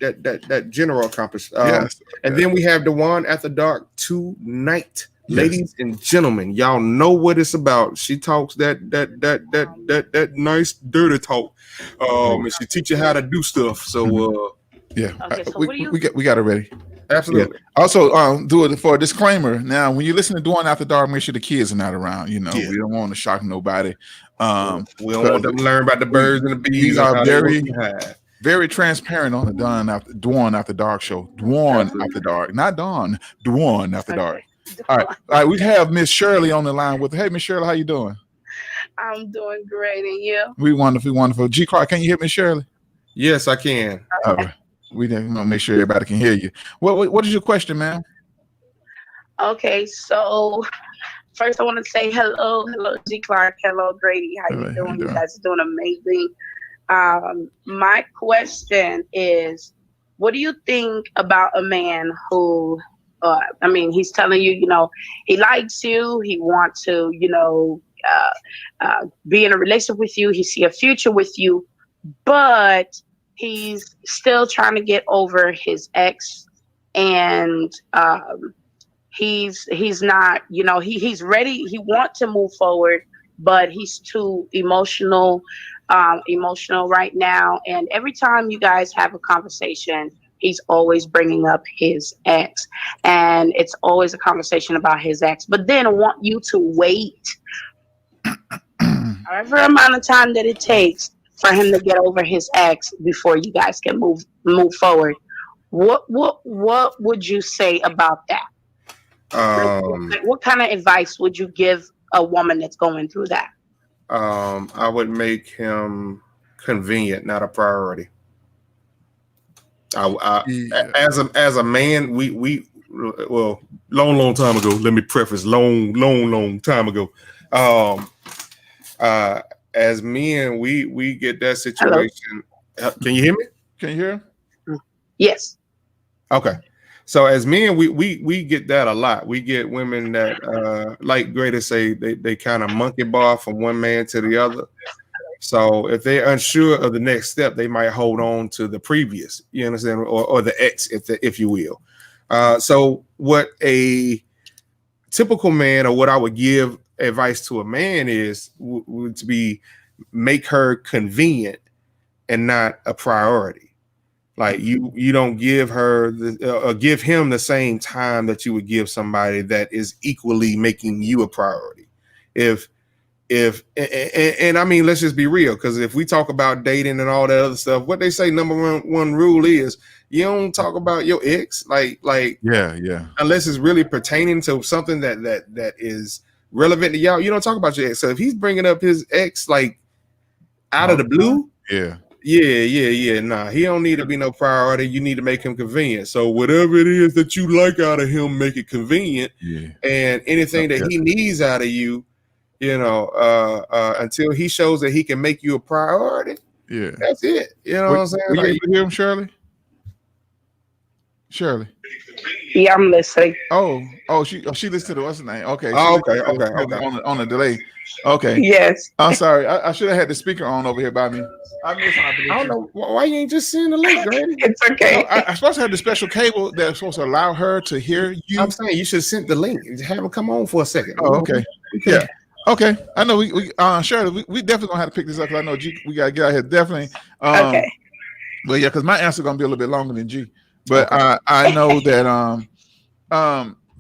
that general accomplished. Yes. And then we have Dewan After Dark tonight. Yes. Ladies and gentlemen, y'all know what it's about. She talks that nice dirty talk. And she teach you how to do stuff. So Okay, so we got it ready. Absolutely. Yeah. Also, do it for a disclaimer. Now, when you listen to Dewan After Dark, make sure the kids are not around. We don't want to shock nobody. We don't want them to learn about the birds and the bees. These are very transparent on the Dewan After Dark show. Dewan After Dark, not Dawn. Dewan After Dark. All right. We have Miss Shirley on the line with. Hey, Miss Shirley, how you doing? I'm doing great, and you? We wonderful. G Clark, can you hear Miss Shirley? Yes, I can. All right. We didn't make sure everybody can hear you. What is your question, ma'am? Okay, so first I want to say hello, G Clark, hello Grady. How you doing? You guys are doing amazing. My question is, what do you think about a man who, he's telling you, he likes you, he wants to, be in a relationship with you, he see a future with you, but he's still trying to get over his ex, and he's not, he's ready. He wants to move forward, but he's too emotional right now. And every time you guys have a conversation, he's always bringing up his ex, and it's always a conversation about his ex. But then I want you to wait however amount of time that it takes for him to get over his ex before you guys can move forward. What would you say about that? What kind of advice would you give a woman that's going through that? I would make him convenient, not a priority. As a man, we long time ago. Let me preface, long time ago. As men, we get that situation. Hello? Can you hear me? Can you hear? Yes. Okay. So as men, we get that a lot. We get women that like Greta say they kind of monkey bar from one man to the other. So if they're unsure of the next step, they might hold on to the previous, you understand, or the ex, if you will. So what a typical man, or what I would give advice to a man is would to be make her convenient and not a priority. Like you don't give her give him the same time that you would give somebody that is equally making you a priority. And I mean, let's just be real, because if we talk about dating and all that other stuff, what they say number one rule is you don't talk about your ex, like yeah, unless it's really pertaining to something that is relevant to y'all. You don't talk about your ex. So if he's bringing up his ex like out of the blue, yeah. Nah, he don't need to be no priority. You need to make him convenient. So whatever it is that you like out of him, make it convenient. Yeah. And anything that he needs out of you, you know, until he shows that he can make you a priority. Yeah, that's it. You know what I'm saying? You Like, able to hear him, Shirley? Shirley. Yeah, I'm listening. She listened to the what's the name? Okay. Okay. On the delay. Okay. Yes. I'm sorry. I should have had the speaker on over here by me. I don't know why you ain't just sending the link, Grady. It's okay. I'm supposed to have the special cable that's supposed to allow her to hear you. I'm saying you should have sent the link. Have him come on for a second. Oh, okay. Yeah. Okay. I know we Shirley, we definitely gonna have to pick this up, because I know G, we gotta get out here definitely. Okay. But yeah, because my answer is gonna be a little bit longer than G. But I know that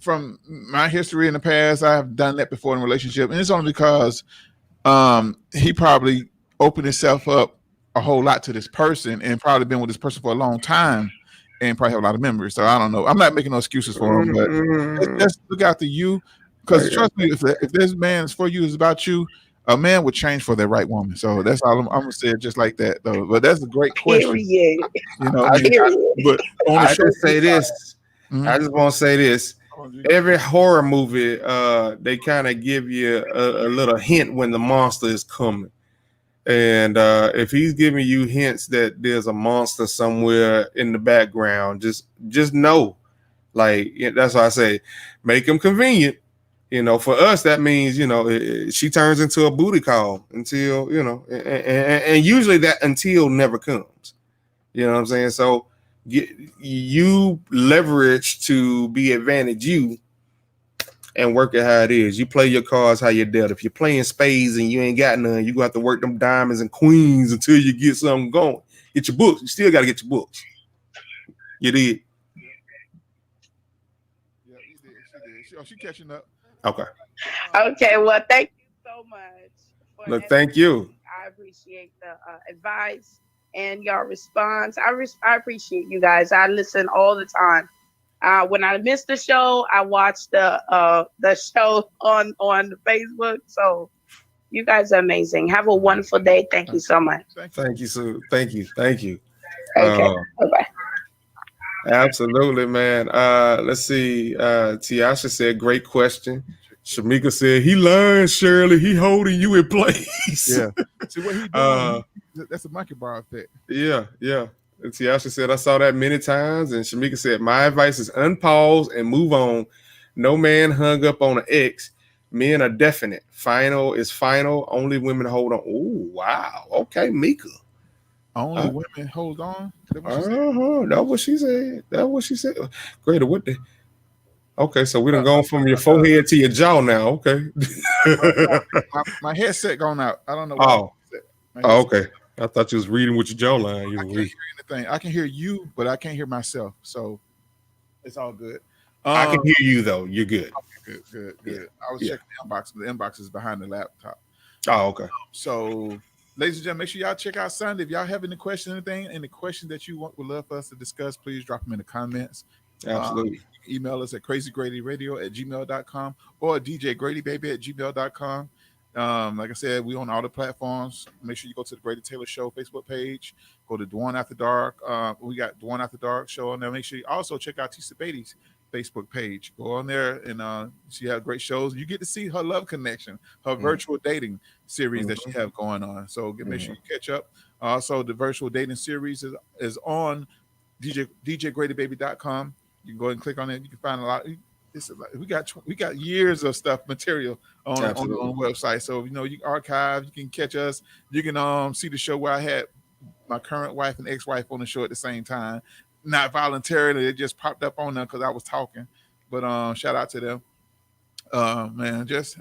from my history in the past, I have done that before in a relationship, and it's only because he probably opened himself up a whole lot to this person, and probably been with this person for a long time, and probably have a lot of memories. So I don't know. I'm not making no excuses for him, but let's look after you, because trust me, if this man is for you, is about you, a man would change for the right woman. So that's all I'm gonna say it just like that, though. But that's a great question. Period. You know, but I just say this. I just want to say this. Every horror movie, they kind of give you a little hint when the monster is coming. And if he's giving you hints that there's a monster somewhere in the background, just know. Like, that's why I say, make him convenient. You know, for us, that means, you know, she turns into a booty call until, you know, and usually that until never comes. You know what I'm saying? So you leverage to be advantage you and work it how it is. You play your cards how you're dealt. If you're playing spades and you ain't got none, you got to work them diamonds and queens until you get something going. Get your books. You still got to get your books. You did. Yeah, you did. She did. She catching up. Okay. Okay. Well, thank you so much. Look, thank you. I appreciate the advice and your response. I appreciate you guys. I listen all the time. When I miss the show, I watch the show on Facebook. So you guys are amazing. Have a wonderful day. Thank you so much. Thank you, Sue. Thank you. Okay. Bye-bye. Absolutely, man. Let's see. Tiasha said, great question. Shamika said, he lying, Shirley. He holding you in place. Yeah. See what he doing? That's a monkey bar effect. Yeah. And Tiasha said, I saw that many times. And Shamika said, my advice is unpause and move on. No man hung up on an ex. Men are definite. Final is final. Only women hold on. Oh, wow. Okay, Mika. Only women hold on. That's what she said. That's what she said. Greater, what the? Okay, so we done gone from your forehead to your jaw now. Okay. my headset gone out. I don't know. Okay. I thought you was reading with your jawline. I can't hear anything. I can hear you, but I can't hear myself. So it's all good. I can hear you though. You're good. Okay, good. Yeah. I was checking the inbox. The inbox is behind the laptop. Oh, okay. So, ladies and gentlemen, make sure y'all check out Sunday. If y'all have any questions, any questions that you would love for us to discuss, please drop them in the comments. Absolutely. Email us at crazygradyradio@gmail.com or djgradybaby@gmail.com. Like I said, we on all the platforms. Make sure you go to the Grady Taylor Show Facebook page. Go to Dwan After Dark. We got Dwan After Dark show on there. Make sure you also check out Tisa Beatty's Facebook page. Go on there and she has great shows. You get to see her love connection, her virtual dating series that she have going on. So make sure you catch up. Also, the virtual dating series is on djgradybaby.com. You can go ahead and click on it. You can find a lot. We got years of stuff material on the website. So you archive. You can catch us. You can see the show where I had my current wife and ex-wife on the show at the same time. Not voluntarily, it just popped up on them because I was talking. But shout out to them. Man, I'm just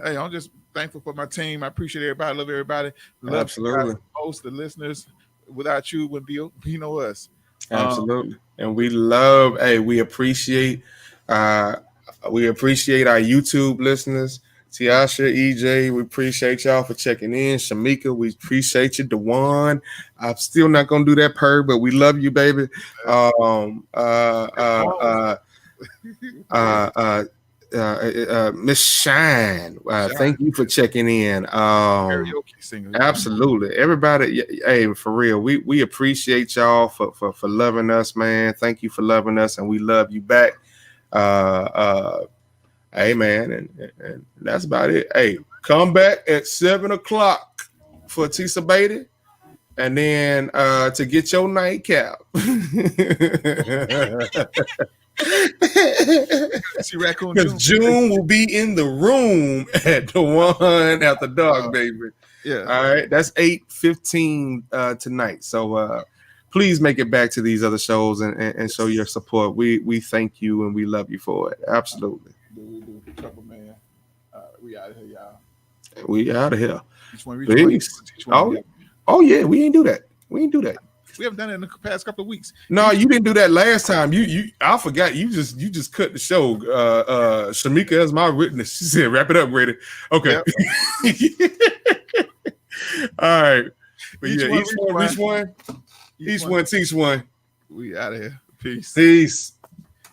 thankful for my team. I appreciate everybody. Love everybody. Love Absolutely. Most the listeners. Without you, wouldn't be us. Absolutely. And we love. Hey, we appreciate our YouTube listeners. Tiasha, EJ, we appreciate y'all for checking in. Shamika, we appreciate you. Dewan, I'm still not gonna do that purr, but we love you, baby. Miss Shine, thank you for checking in. Karaoke singer. Absolutely, everybody. Hey, for real, we appreciate y'all for loving us, man. Thank you for loving us, and we love you back. Hey, man, and that's about it. Hey, come back at 7:00 for Tisa Beatty, and then to get your nightcap. See Raccoon Because June will be in the room at the one after dark, baby. Yeah. All right. That's 8:15 tonight. So please make it back to these other shows and show your support. We thank you and we love you for it. Absolutely. We do. Trouble, man. We out of here, y'all. We out of here. Peace. Oh yeah, we ain't do that. We haven't done it in the past couple of weeks. No, you didn't do that last time. I forgot. You just cut the show. Shamika is my witness. She said, "Wrap it up, Grady." Okay. Yep. All right. But each one. Each one. Teach one. We out of here. Peace. Peace.